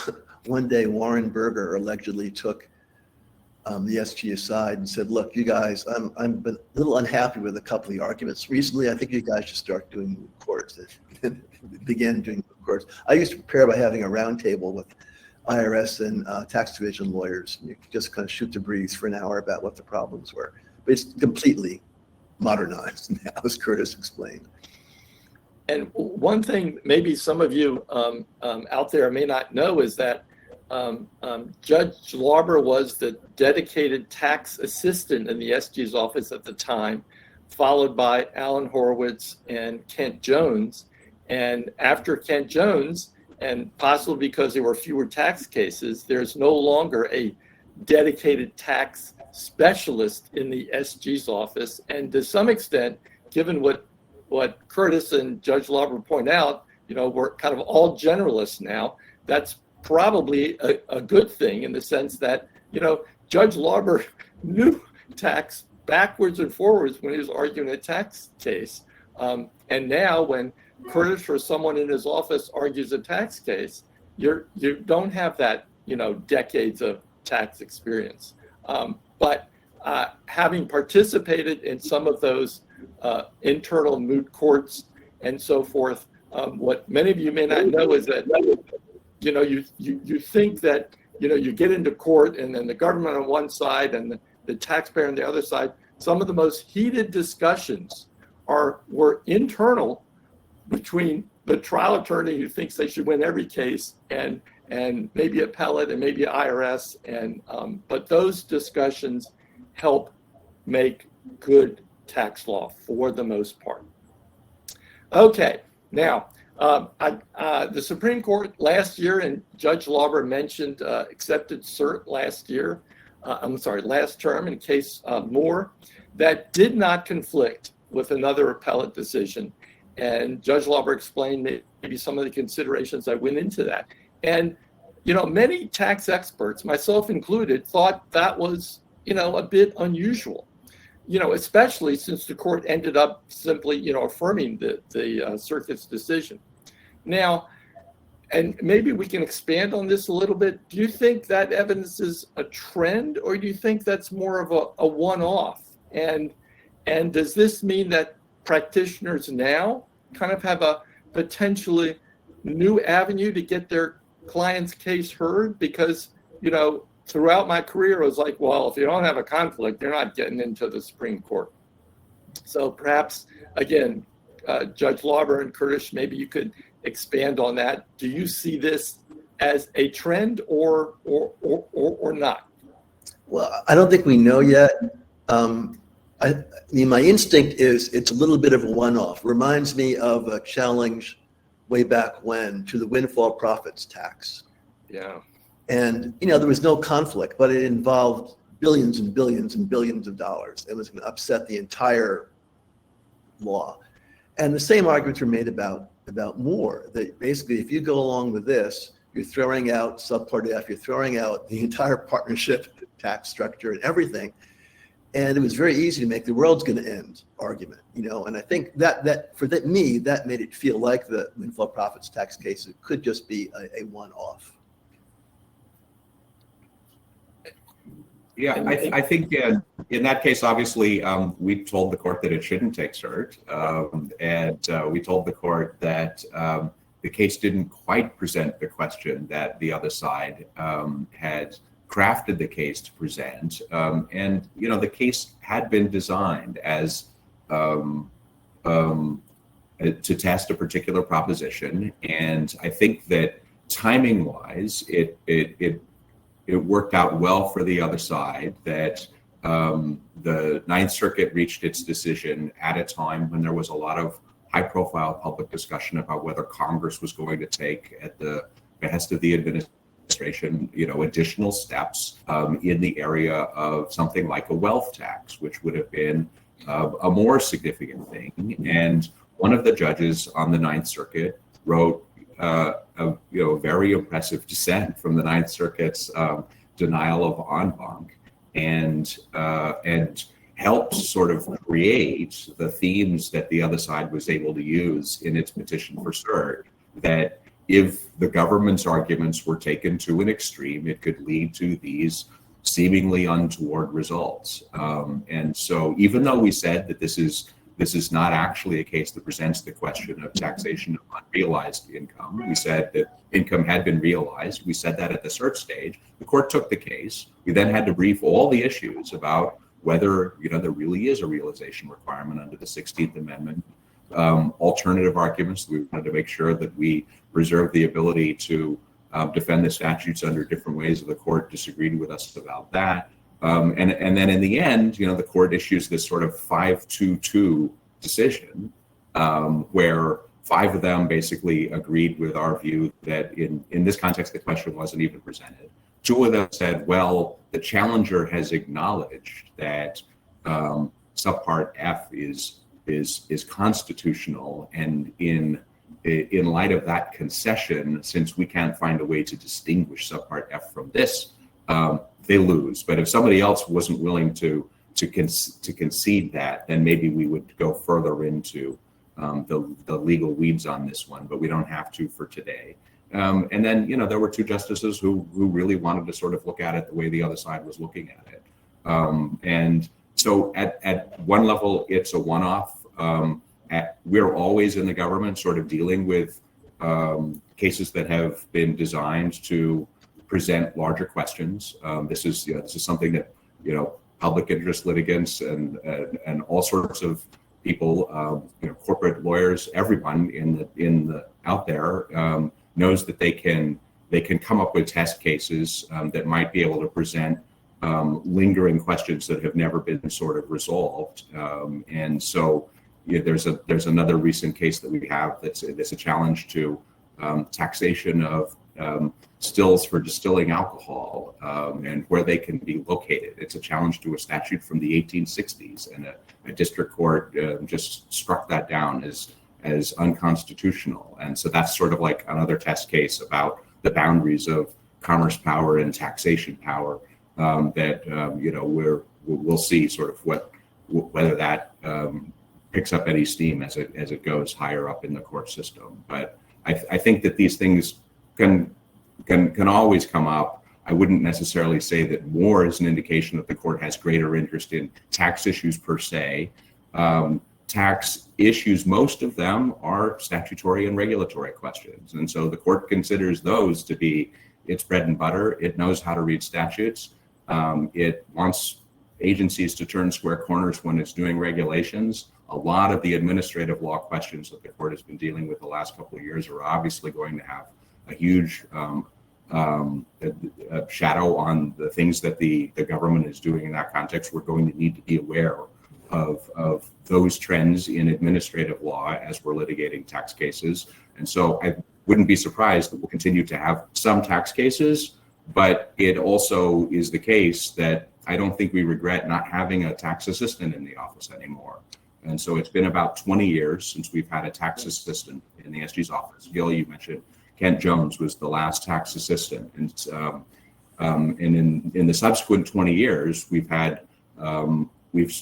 one day Warren Berger allegedly took the SG aside and said, look, you guys, I'm been a little unhappy with a couple of the arguments recently. I think you guys should start doing moot courts. And began doing moot courts. I used to prepare by having a round table with IRS and tax division lawyers. You could just kind of shoot the breeze for an hour about what the problems were. But it's completely modernized now, as Curtis explained. And one thing maybe some of you out there may not know is that Judge Loper was the dedicated tax assistant in the SG's office at the time, followed by Alan Horowitz and Kent Jones. And after Kent Jones, and possibly because there were fewer tax cases, there's no longer a dedicated tax specialist in the SG's office. And to some extent, given what Curtis and Judge Loper point out, we're kind of all generalists now. That's probably a good thing in the sense that, Judge Loper knew tax backwards and forwards when he was arguing a tax case. And now when Curtis or someone in his office argues a tax case, you don't have that, decades of tax experience. But having participated in some of those internal moot courts and so forth, what many of you may not know is that, you think that, you get into court and then the government on one side and the taxpayer on the other side. Some of the most heated discussions were internal between the trial attorney who thinks they should win every case and maybe appellate and maybe IRS, but those discussions help make good tax law for the most part. Okay, now the Supreme Court last year, and Judge Loper mentioned accepted cert last term in case Moore, that did not conflict with another appellate decision. And Judge Loper explained maybe some of the considerations that went into that. And, many tax experts, myself included, thought that was, a bit unusual, especially since the court ended up simply, affirming the circuit's decision. Now, and maybe we can expand on this a little bit. Do you think that evidence is a trend, or do you think that's more of a one-off? And does this mean that practitioners now kind of have a potentially new avenue to get their client's case heard? Because, throughout my career, it was like, well, if you don't have a conflict, you're not getting into the Supreme Court. So perhaps, again, Judge Loper and Curtis, maybe you could expand on that. Do you see this as a trend or not? Well, I don't think we know yet. My instinct is it's a little bit of a one-off. Reminds me of a challenge way back when to the windfall profits tax. Yeah. And, there was no conflict, but it involved billions and billions and billions of dollars. It was going to upset the entire law. And the same arguments were made about Moore, that basically if you go along with this, you're throwing out subpart F, you're throwing out the entire partnership tax structure and everything. And it was very easy to make the world's going to end argument, and I think that made it feel like the windfall profits tax case, it could just be a one-off. Yeah, I think in that case, obviously, we told the court that it shouldn't take cert, and we told the court that the case didn't quite present the question that the other side had crafted the case to present. And, the case had been designed as to test a particular proposition. And I think that timing wise, it worked out well for the other side that the Ninth Circuit reached its decision at a time when there was a lot of high profile public discussion about whether Congress was going to take, at the behest of the administration, additional steps in the area of something like a wealth tax, which would have been a more significant thing. And one of the judges on the Ninth Circuit wrote a very impressive dissent from the Ninth Circuit's denial of en banc, and helped sort of create the themes that the other side was able to use in its petition for cert, that if the government's arguments were taken to an extreme, it could lead to these seemingly untoward results. And so even though we said that this is not actually a case that presents the question of taxation of unrealized income, we said that income had been realized. We said that at the cert stage. The court took the case. We then had to brief all the issues about whether there really is a realization requirement under the 16th Amendment. Alternative arguments. We wanted to make sure that we reserve the ability to defend the statutes under different ways. The court disagreed with us about that. And then in the end, the court issues this sort of 5-2-2 decision, where 5 of them basically agreed with our view that in this context, the question wasn't even presented. 2 of them said, well, the challenger has acknowledged that subpart F is constitutional, and in light of that concession, since we can't find a way to distinguish subpart F from this, they lose. But if somebody else wasn't willing to concede that, then maybe we would go further into the legal weeds on this one, but we don't have to for today. And then, there were 2 justices who really wanted to sort of look at it the way the other side was looking at it. And so at one level, it's a one-off. We're always in the government sort of dealing with cases that have been designed to present larger questions. This is something that, public interest litigants and all sorts of people, corporate lawyers, everyone out there knows that they can come up with test cases that might be able to present lingering questions that have never been sort of resolved. And so there's another recent case that we have that's a challenge to taxation of stills for distilling alcohol and where they can be located. It's a challenge to a statute from the 1860s, and a district court just struck that down as unconstitutional. And so that's sort of like another test case about the boundaries of commerce power and taxation power that we'll see sort of whether that picks up any steam as it goes higher up in the court system. But I think that these things can always come up. I wouldn't necessarily say that more is an indication that the court has greater interest in tax issues per se. Tax issues, most of them are statutory and regulatory questions. And so the court considers those to be its bread and butter. It knows how to read statutes. It wants agencies to turn square corners when it's doing regulations. A lot of the administrative law questions that the court has been dealing with the last couple of years are obviously going to have a huge shadow on the things that the government is doing in that context. We're going to need to be aware of those trends in administrative law as we're litigating tax cases. And so I wouldn't be surprised that we'll continue to have some tax cases, but it also is the case that I don't think we regret not having a tax assistant in the office anymore. And so it's been about 20 years since we've had a tax assistant in the SG's office. Gil, you mentioned Kent Jones was the last tax assistant. And in the subsequent 20 years, we've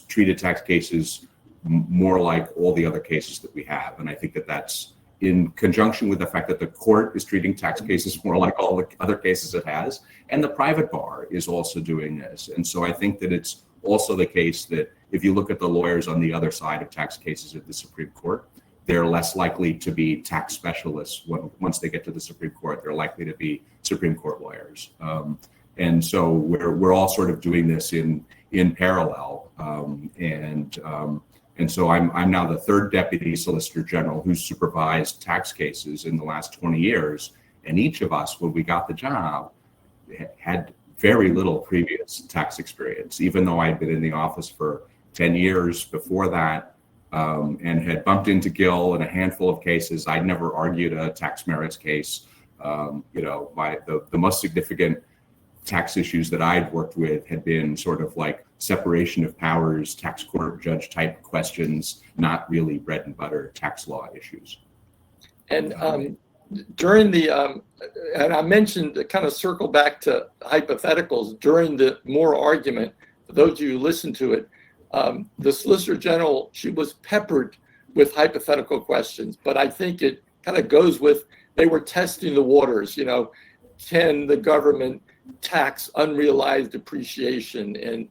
treated tax cases more like all the other cases that we have. And I think that that's in conjunction with the fact that the court is treating tax cases more like all the other cases it has. And the private bar is also doing this. And so I think that it's also the case that if you look at the lawyers on the other side of tax cases at the Supreme Court, they're less likely to be tax specialists once they get to the Supreme Court. They're likely to be Supreme Court lawyers. And so we're all sort of doing this in parallel. And so I'm now the third Deputy Solicitor General who's supervised tax cases in the last 20 years. And each of us, when we got the job, had very little previous tax experience, even though I'd been in the office for 10 years before that, and had bumped into Gil in a handful of cases. I'd never argued a tax merits case. The most significant tax issues that I'd worked with had been sort of like separation of powers, tax court judge type questions, not really bread and butter tax law issues. And during the, and I mentioned, kind of circle back to hypotheticals, during the Moore argument, for those of you who listened to it, the Solicitor General, she was peppered with hypothetical questions, but I think it kind of goes with, they were testing the waters, can the government tax unrealized appreciation and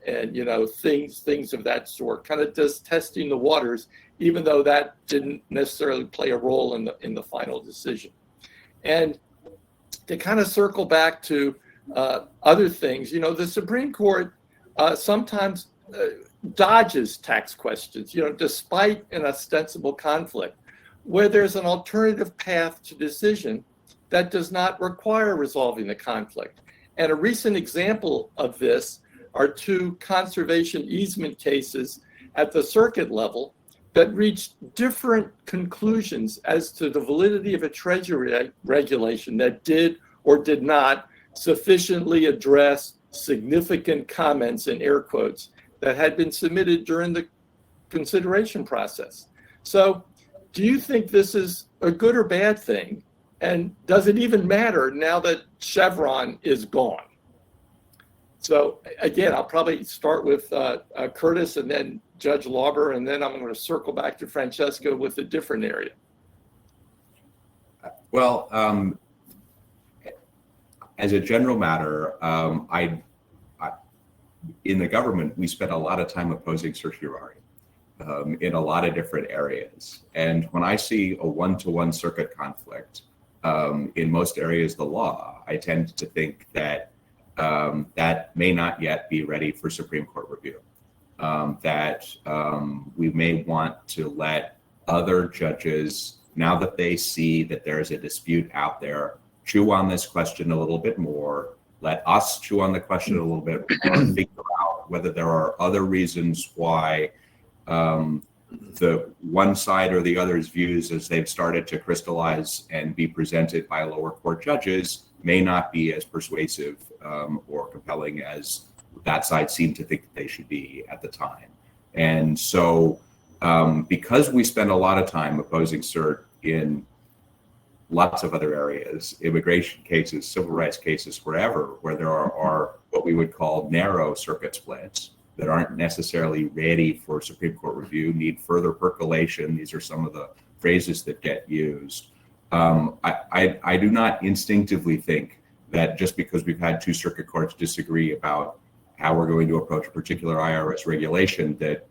things of that sort, kind of just testing the waters, even though that didn't necessarily play a role in the final decision. And to kind of circle back to other things, the Supreme Court sometimes dodges tax questions, despite an ostensible conflict, where there's an alternative path to decision that does not require resolving the conflict. And a recent example of this are two conservation easement cases at the circuit level that reached different conclusions as to the validity of a Treasury regulation that did or did not sufficiently address significant comments, in air quotes, that had been submitted during the consideration process. So do you think this is a good or bad thing? And does it even matter now that Chevron is gone? So again, I'll probably start with Curtis and then Judge Loper, and then I'm going to circle back to Francesca with a different area. Well, as a general matter, in the government, we spent a lot of time opposing certiorari in a lot of different areas. And when I see a one-to-one circuit conflict in most areas of the law, I tend to think that that may not yet be ready for Supreme Court review. That we may want to let other judges, now that they see that there's a dispute out there, chew on this question a little bit more, let us chew on the question a little bit more, figure out whether there are other reasons why the one side or the other's views, as they've started to crystallize and be presented by lower court judges, may not be as persuasive or compelling as that side seemed to think they should be at the time. And so because we spend a lot of time opposing cert in lots of other areas, immigration cases, civil rights cases, wherever, where there are what we would call narrow circuit splits that aren't necessarily ready for Supreme Court review, need further percolation. These are some of the phrases that get used. I do not instinctively think that just because we've had two circuit courts disagree about how we're going to approach a particular IRS regulation, that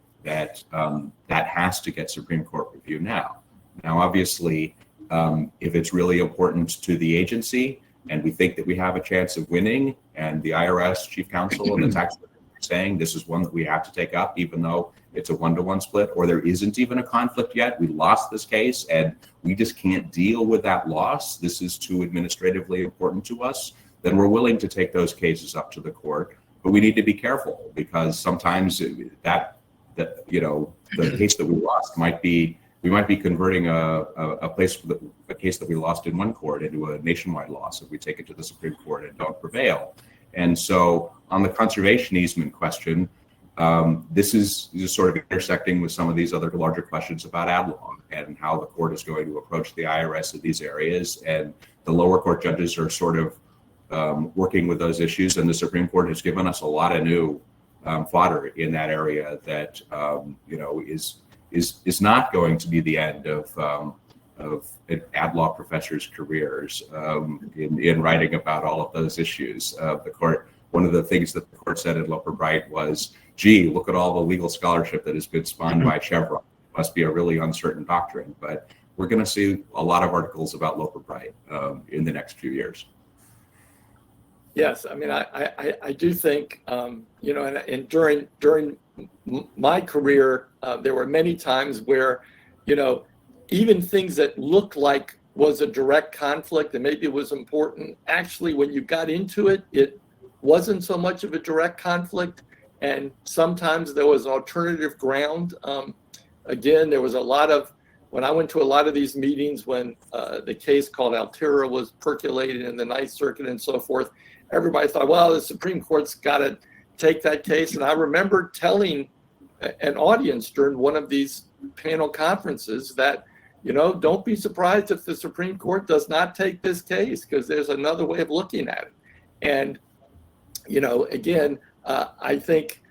has to get Supreme Court review now. Now, obviously, if it's really important to the agency and we think that we have a chance of winning, and the IRS chief counsel and the tax saying this is one that we have to take up, even though it's a one-to-one split, or there isn't even a conflict yet, we lost this case and we just can't deal with that loss, this is too administratively important to us, then we're willing to take those cases up to the court. But we need to be careful, because sometimes the case that we lost we might be converting a case that we lost in one court into a nationwide loss if we take it to the Supreme Court and don't prevail. And so on the conservation easement question, this is sort of intersecting with some of these other larger questions about ad law and how the court is going to approach the IRS in these areas. And the lower court judges are sort of working with those issues, and the Supreme Court has given us a lot of new fodder in that area that is not going to be the end of ad law professors' careers in writing about all of those issues. The court, one of the things that the court said in Loper Bright was, gee, look at all the legal scholarship that has been spawned by Chevron. It must be a really uncertain doctrine. But we're going to see a lot of articles about Loper Bright in the next few years. Yes, I mean, I do think, you know, and during my career, there were many times where, you know, even things that looked like was a direct conflict and maybe it was important, actually, when you got into it, it wasn't so much of a direct conflict. And sometimes there was alternative ground. Again, there was a lot of, when I went to a lot of these meetings, when the case called Altera was percolating in the Ninth Circuit and so forth, everybody thought, well, the Supreme Court's got to take that case. And I remember telling an audience during one of these panel conferences that, you know, don't be surprised if the Supreme Court does not take this case, because there's another way of looking at it. And, you know, again, I think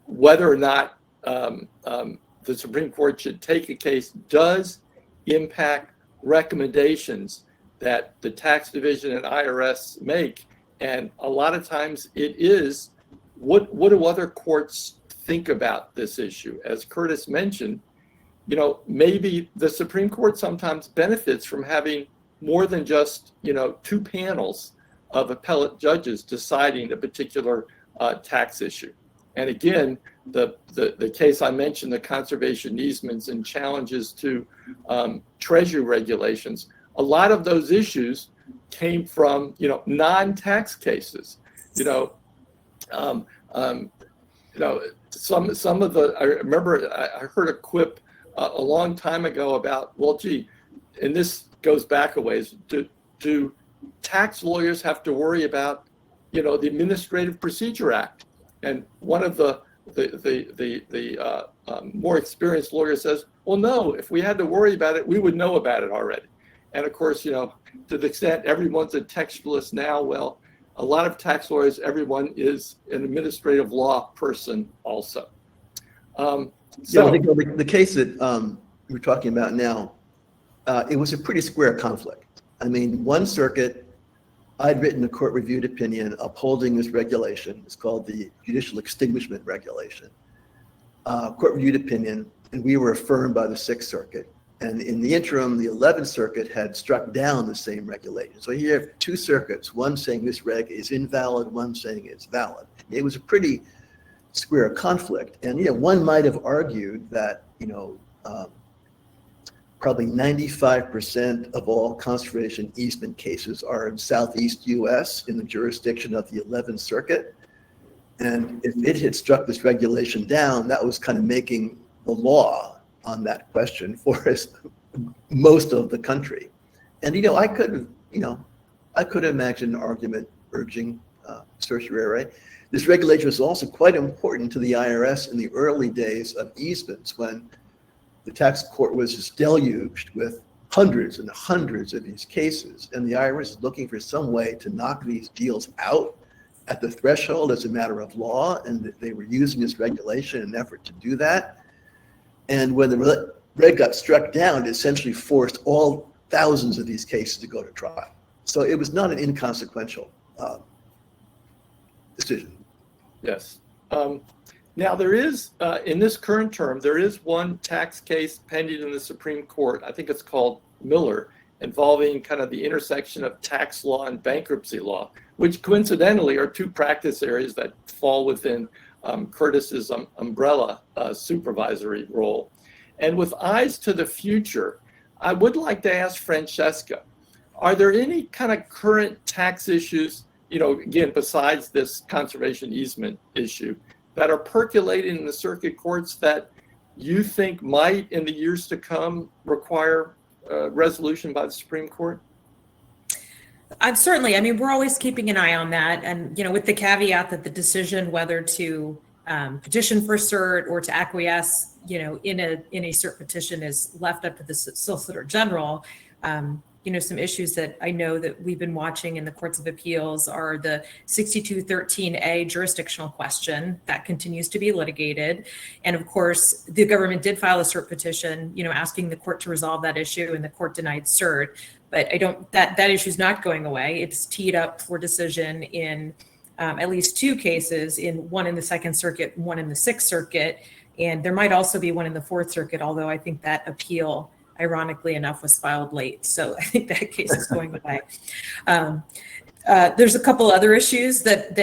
whether or not the Supreme Court should take a case does impact recommendations that the tax division and IRS make. And a lot of times it is, what do other courts think about this issue? As Curtis mentioned, you know, maybe the Supreme Court sometimes benefits from having more than just, you know, two panels of appellate judges deciding a particular tax issue. And again, the case I mentioned, the conservation easements and challenges to treasury regulations, a lot of those issues came from, you know, non-tax cases. You know, some of the, I remember I heard a quip a long time ago about, well, gee, and this goes back a ways, do tax lawyers have to worry about, you know, the Administrative Procedure Act? And one of the more experienced lawyers says, well, no, if we had to worry about it, we would know about it already. And of course, you know, to the extent everyone's a textualist now, well, a lot of tax lawyers, everyone is an administrative law person also. So I think the case that we're talking about now, it was a pretty square conflict. I mean, one circuit, I'd written a court-reviewed opinion upholding this regulation. It's called the Judicial Extinguishment Regulation. Court-reviewed opinion, and we were affirmed by the Sixth Circuit. And in the interim, the 11th Circuit had struck down the same regulation. So here you have two circuits, one saying this reg is invalid, one saying it's valid. It was a pretty square conflict. And, you know, one might have argued that, you know, probably 95% of all conservation easement cases are in Southeast US in the jurisdiction of the 11th Circuit. And if it had struck this regulation down, that was kind of making the law on that question for most of the country. And, you know, I could imagine an argument urging certiorari. This regulation was also quite important to the IRS in the early days of easements, when the tax court was just deluged with hundreds and hundreds of these cases. And the IRS is looking for some way to knock these deals out at the threshold as a matter of law. And they were using this regulation in an effort to do that. And when the reg got struck down, it essentially forced all thousands of these cases to go to trial. So it was not an inconsequential decision. Yes. Now there is, in this current term, there is one tax case pending in the Supreme Court. I think it's called Miller, involving kind of the intersection of tax law and bankruptcy law, which coincidentally are two practice areas that fall within Curtis's umbrella supervisory role. And with eyes to the future, I would like to ask Francesca, are there any kind of current tax issues, you know, again, besides this conservation easement issue, that are percolating in the circuit courts that you think might, in the years to come, require resolution by the Supreme Court? Certainly. I mean, we're always keeping an eye on that. And, you know, with the caveat that the decision whether to petition for cert or to acquiesce, you know, in a cert petition is left up to the Solicitor General. You know, some issues that I know that we've been watching in the courts of appeals are the 6213A jurisdictional question that continues to be litigated. And of course, the government did file a cert petition, you know, asking the court to resolve that issue, and the court denied cert. But that issue is not going away. It's teed up for decision in at least two cases, one in the Second Circuit, one in the Sixth Circuit. And there might also be one in the Fourth Circuit, although I think that appeal, ironically enough, was filed late. So I think that case is going away. There's a couple other issues that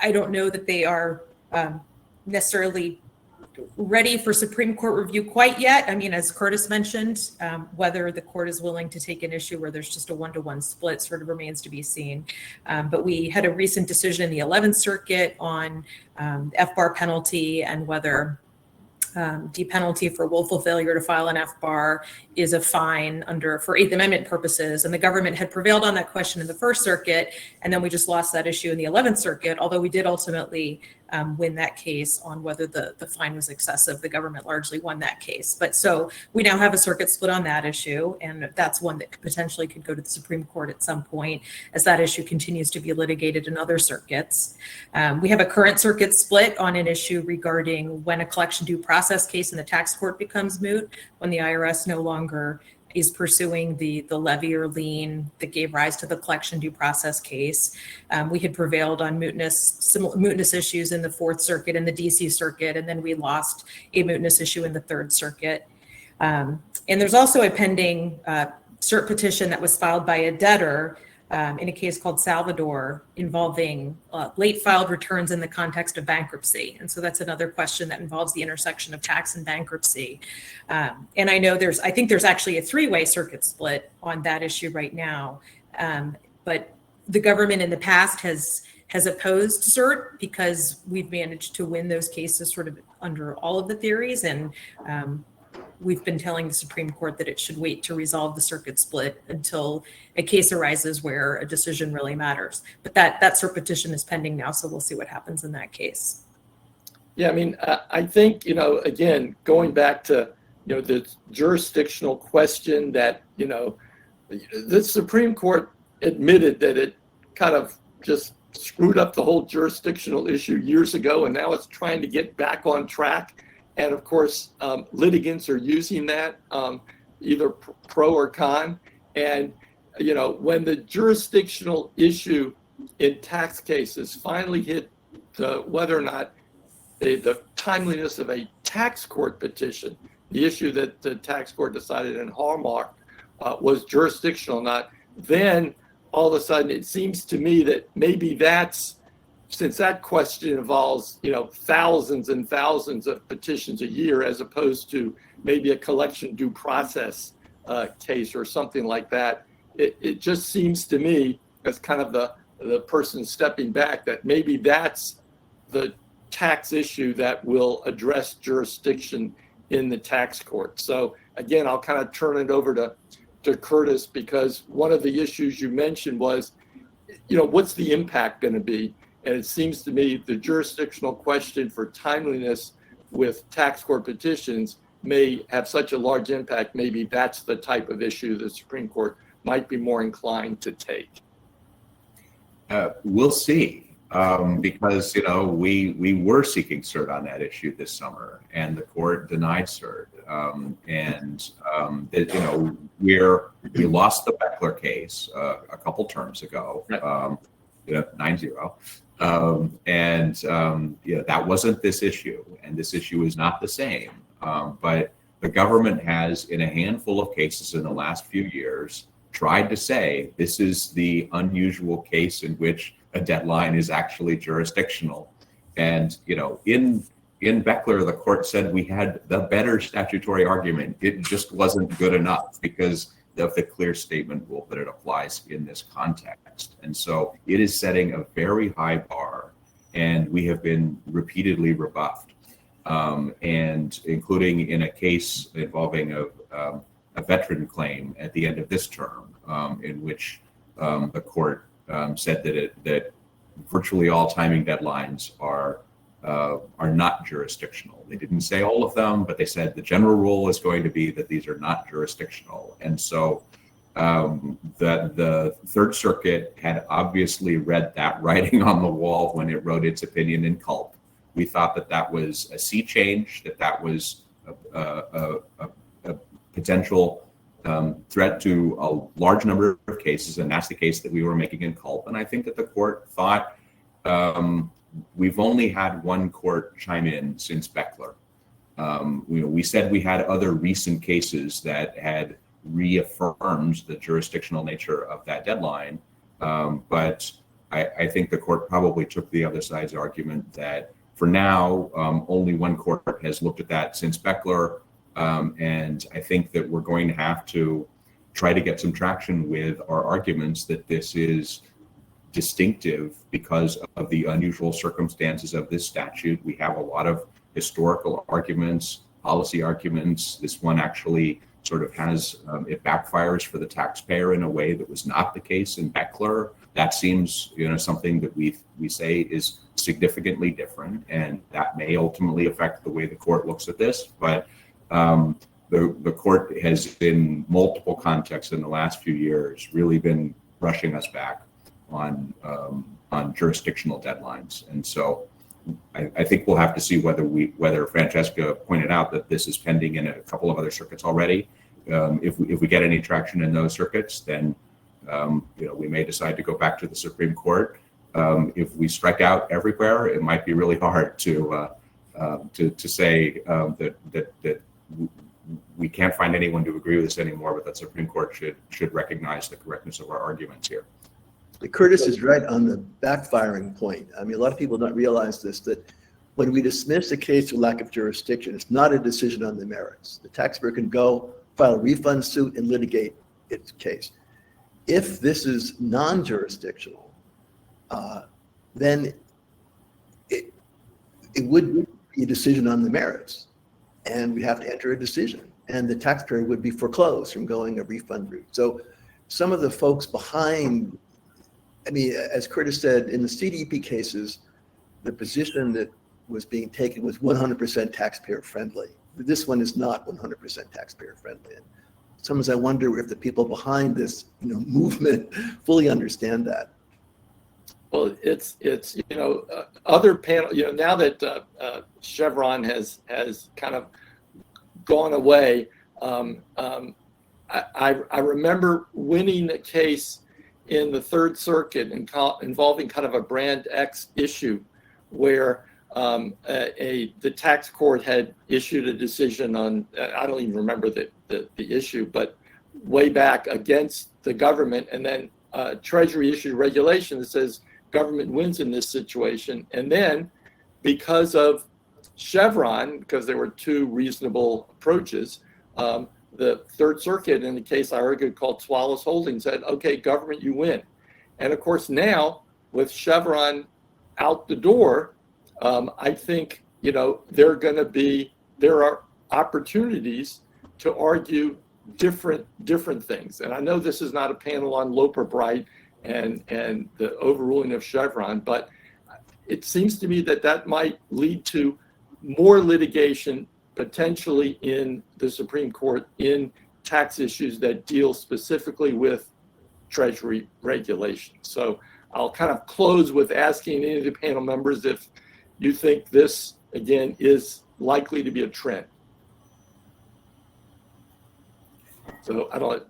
I don't know that they are necessarily ready for Supreme Court review quite yet. I mean, as Curtis mentioned, whether the court is willing to take an issue where there's just a 1-to-1 split sort of remains to be seen. But we had a recent decision in the 11th Circuit on FBAR penalty and whether the penalty for willful failure to file an FBAR is a fine for Eighth Amendment purposes. And the government had prevailed on that question in the First Circuit, and then we just lost that issue in the 11th Circuit, although we did ultimately win that case on whether the fine was excessive. The government largely won that case. But so we now have a circuit split on that issue, and that's one that potentially could go to the Supreme Court at some point as that issue continues to be litigated in other circuits. We have a current circuit split on an issue regarding when a collection due process case in the tax court becomes moot, when the IRS no longer is pursuing the levy or lien that gave rise to the collection due process case. We had prevailed on mootness issues in the Fourth Circuit and the DC Circuit, and then we lost a mootness issue in the Third Circuit. And there's also a pending cert petition that was filed by a debtor in a case called Salvador involving late filed returns in the context of bankruptcy. And so that's another question that involves the intersection of tax and bankruptcy. And I know I think there's actually a 3-way circuit split on that issue right now. But the government in the past has opposed cert because we've managed to win those cases sort of under all of the theories. And we've been telling the Supreme Court that it should wait to resolve the circuit split until a case arises where a decision really matters. But that cert petition is pending now, so we'll see what happens in that case. Yeah, I mean, I think, again, going back to, the jurisdictional question that, the Supreme Court admitted that it kind of just screwed up the whole jurisdictional issue years ago, and now it's trying to get back on track. And of course, litigants are using that either pro or con. And, when the jurisdictional issue in tax cases finally hit whether or not the timeliness of a tax court petition, the issue that the tax court decided in Hallmark was jurisdictional or not, then all of a sudden it seems to me that maybe since that question involves, thousands and thousands of petitions a year, as opposed to maybe a collection due process case or something like that, it just seems to me as kind of the person stepping back that maybe that's the tax issue that will address jurisdiction in the tax court. So again, I'll kind of turn it over to Curtis, because one of the issues you mentioned was, what's the impact going to be? And it seems to me the jurisdictional question for timeliness with tax court petitions may have such a large impact. Maybe that's the type of issue the Supreme Court might be more inclined to take. We'll see, because, we were seeking cert on that issue this summer, and the court denied cert. We lost the Bittner case a couple terms ago. 9-0. That wasn't this issue, and this issue is not the same. But the government has, in a handful of cases in the last few years, tried to say this is the unusual case in which a deadline is actually jurisdictional. And, in Bittner, the court said we had the better statutory argument. It just wasn't good enough because of the clear statement rule that it applies in this context. And so it is setting a very high bar, and we have been repeatedly rebuffed, and including in a case involving a veteran claim at the end of this term, in which the court said that virtually all timing deadlines are not jurisdictional. They didn't say all of them, but they said the general rule is going to be that these are not jurisdictional. And so the Third Circuit had obviously read that writing on the wall when it wrote its opinion in Culp. We thought that was a sea change, that was a potential threat to a large number of cases, and that's the case that we were making in Culp. And I think that the court thought, we've only had one court chime in since Bittner. We said we had other recent cases that had reaffirmed the jurisdictional nature of that deadline. But I think the court probably took the other side's argument that for now, only one court has looked at that since Beckler. And I think that we're going to have to try to get some traction with our arguments that this is distinctive because of the unusual circumstances of this statute. We have a lot of historical arguments, policy arguments. This one actually sort of has, it backfires for the taxpayer in a way that was not the case in Beckler. That seems, something that we say is significantly different, and that may ultimately affect the way the court looks at this. But the court has, in multiple contexts in the last few years, really been rushing us back on jurisdictional deadlines. And so I think we'll have to see whether Francesca pointed out that this is pending in a couple of other circuits already. If we get any traction in those circuits, then we may decide to go back to the Supreme Court. If we strike out everywhere, it might be really hard to say that we can't find anyone to agree with us anymore, but that Supreme Court should recognize the correctness of our arguments here. Curtis is right on the backfiring point. I mean, a lot of people don't realize this, that when we dismiss a case for lack of jurisdiction, it's not a decision on the merits. The taxpayer can go file a refund suit and litigate its case. If this is non-jurisdictional, then it would be a decision on the merits, and we have to enter a decision, and the taxpayer would be foreclosed from going a refund route. So some of the folks behind, I mean, as Curtis said, in the CDP cases, the position that was being taken was 100% taxpayer friendly. This one is not 100% taxpayer friendly. And sometimes I wonder if the people behind this movement fully understand that. Well, it's other panel, now that Chevron has kind of gone away, I remember winning a case in the Third Circuit involving kind of a Brand X issue where the tax court had issued a decision on, I don't even remember the issue, but way back against the government, and then Treasury issued regulation that says government wins in this situation. And then because of Chevron, because there were two reasonable approaches, the Third Circuit, in the case I argued called Swallows Holdings, said, okay, government, you win. And of course now with Chevron out the door, I think, there are opportunities to argue different things. And I know this is not a panel on Loper Bright and the overruling of Chevron, but it seems to me that might lead to more litigation potentially in the Supreme Court in tax issues that deal specifically with Treasury regulation. So I'll kind of close with asking any of the panel members if you think this, again, is likely to be a trend. So I don't,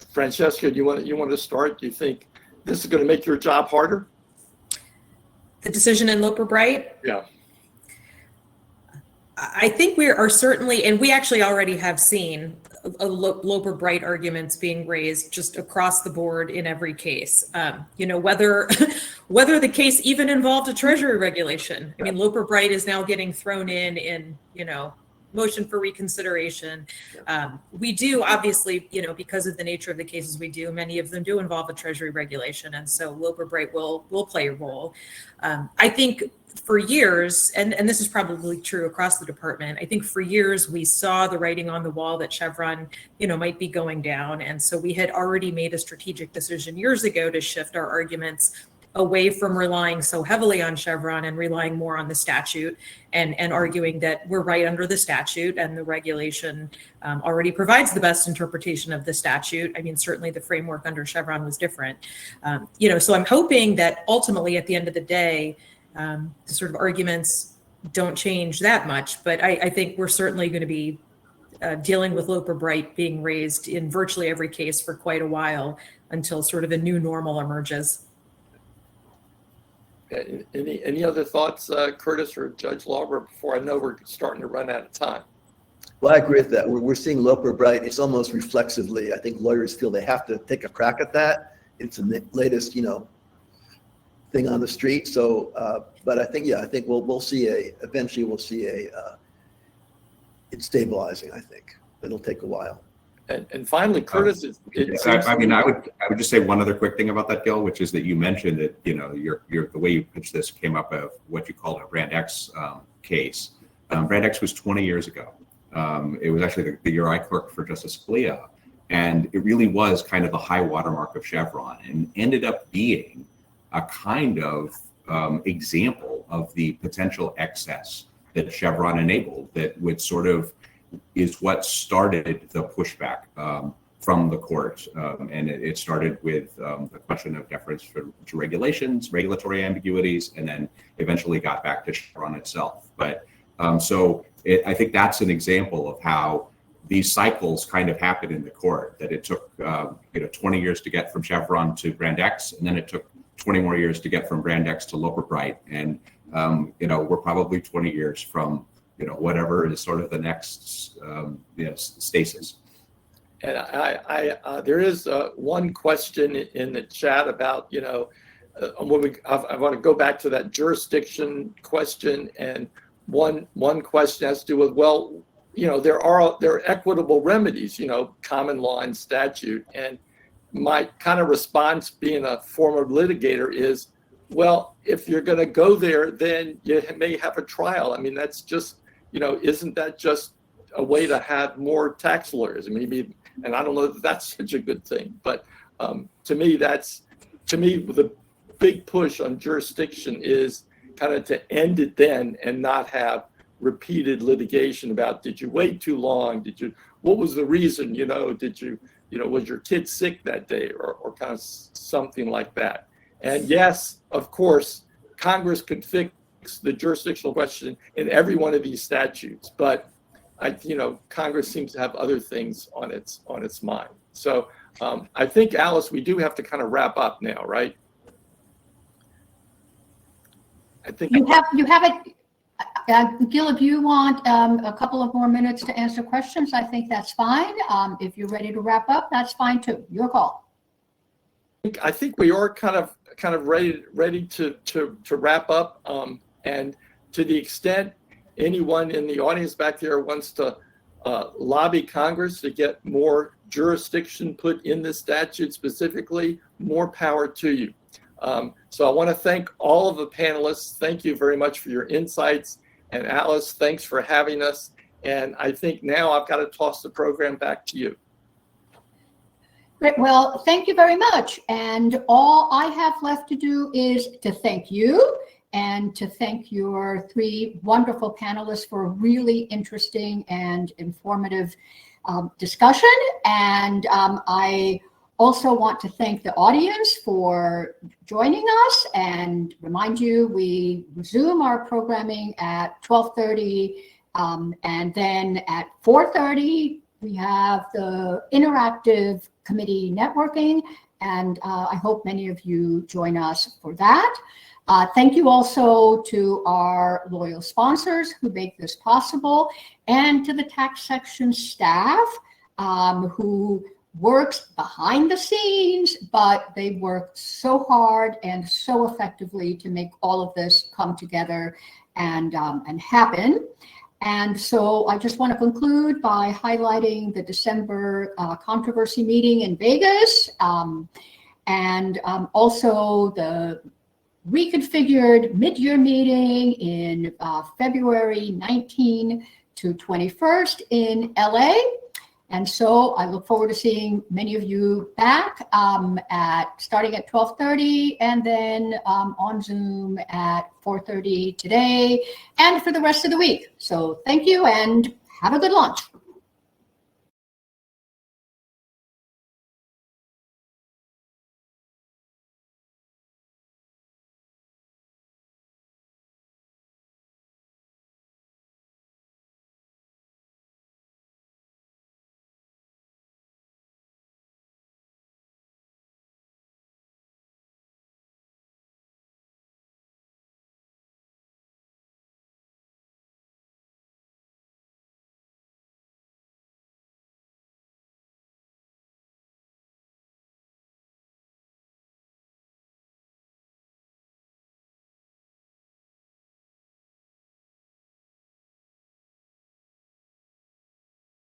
Francesca, do you want to start? Do you think this is going to make your job harder? The decision in Loper Bright? Yeah. I think we are certainly, and we actually already have seen Loper Bright arguments being raised just across the board in every case. Whether the case even involved a Treasury regulation. I mean, Loper Bright is now getting thrown in motion for reconsideration. We do obviously, because of the nature of the cases we do, many of them do involve a Treasury regulation, and so Loper Bright will play a role. I think for years, and this is probably true across the department, I think for years we saw the writing on the wall that Chevron, might be going down. And so we had already made a strategic decision years ago to shift our arguments away from relying so heavily on Chevron and relying more on the statute and arguing that we're right under the statute and the regulation already provides the best interpretation of the statute. I mean, certainly the framework under Chevron was different. So I'm hoping that ultimately at the end of the day, the sort of arguments don't change that much, but I think we're certainly going to be dealing with Loper Bright being raised in virtually every case for quite a while until sort of a new normal emerges. Any other thoughts, Curtis or Judge Lauber, before I know we're starting to run out of time? Well, I agree with that. We're seeing Loper Bright. It's almost reflexively. I think lawyers feel they have to take a crack at that. it's the latest, thing on the street. So, but I think we'll see eventually we'll see it's stabilizing. I think it'll take a while. And finally, Curtis, I would just say one other quick thing about that, Gil, which is that you mentioned that, your the way you pitched this came up of what you called a Brand X case. Brand X was 20 years ago. It was actually the year I clerked for Justice Scalia. And it really was kind of the high watermark of Chevron, and ended up being a kind of example of the potential excess that Chevron enabled, that would sort of is what started the pushback from the court. And it started with the question of deference to regulations, regulatory ambiguities, and then eventually got back to Chevron itself. But I think that's an example of how these cycles kind of happen in the court, that it took 20 years to get from Chevron to Brand X, and then it took 20 more years to get from Brand X to Loper Bright. And we're probably 20 years from whatever is sort of the next stasis. And there is one question in the chat about I want to go back to that jurisdiction question, and one question has to do with there are equitable remedies, common law and statute, and my kind of response, being a former litigator, is, well, if you're going to go there, then you may have a trial. I mean, that's just isn't that just a way to have more tax lawyers? Maybe, and I don't know that that's such a good thing, but to me, the big push on jurisdiction is kind of to end it then and not have repeated litigation about, did you wait too long? What was the reason? Was your kid sick that day, or kind of something like that? And yes, of course, Congress could fix the jurisdictional question in every one of these statutes, but Congress seems to have other things on its mind. So I think, Alice, we do have to kind of wrap up now, right? I think you have it. Gil, if you want a couple of more minutes to answer questions, I think that's fine. If you're ready to wrap up, that's fine too. Your call. I think we are kind of ready to wrap up. And to the extent anyone in the audience back there wants to lobby Congress to get more jurisdiction put in the statute specifically, more power to you. So I want to thank all of the panelists. Thank you very much for your insights. And Alice, thanks for having us. And I think now I've got to toss the program back to you. Great. Well, thank you very much. And all I have left to do is to thank you and to thank your three wonderful panelists for a really interesting and informative discussion. And I also want to thank the audience for joining us, and remind you we resume our programming at 12:30, and then at 4:30 we have the interactive committee networking, and I hope many of you join us for that. Thank you also to our loyal sponsors who make this possible, and to the tax section staff who works behind the scenes, but they work so hard and so effectively to make all of this come together and happen. And so I just want to conclude by highlighting the December controversy meeting in Vegas, and also the reconfigured mid-year meeting in February 19 to 21st in LA. And so I look forward to seeing many of you back starting at 12:30, and then on Zoom at 4:30 today and for the rest of the week. So thank you and have a good lunch.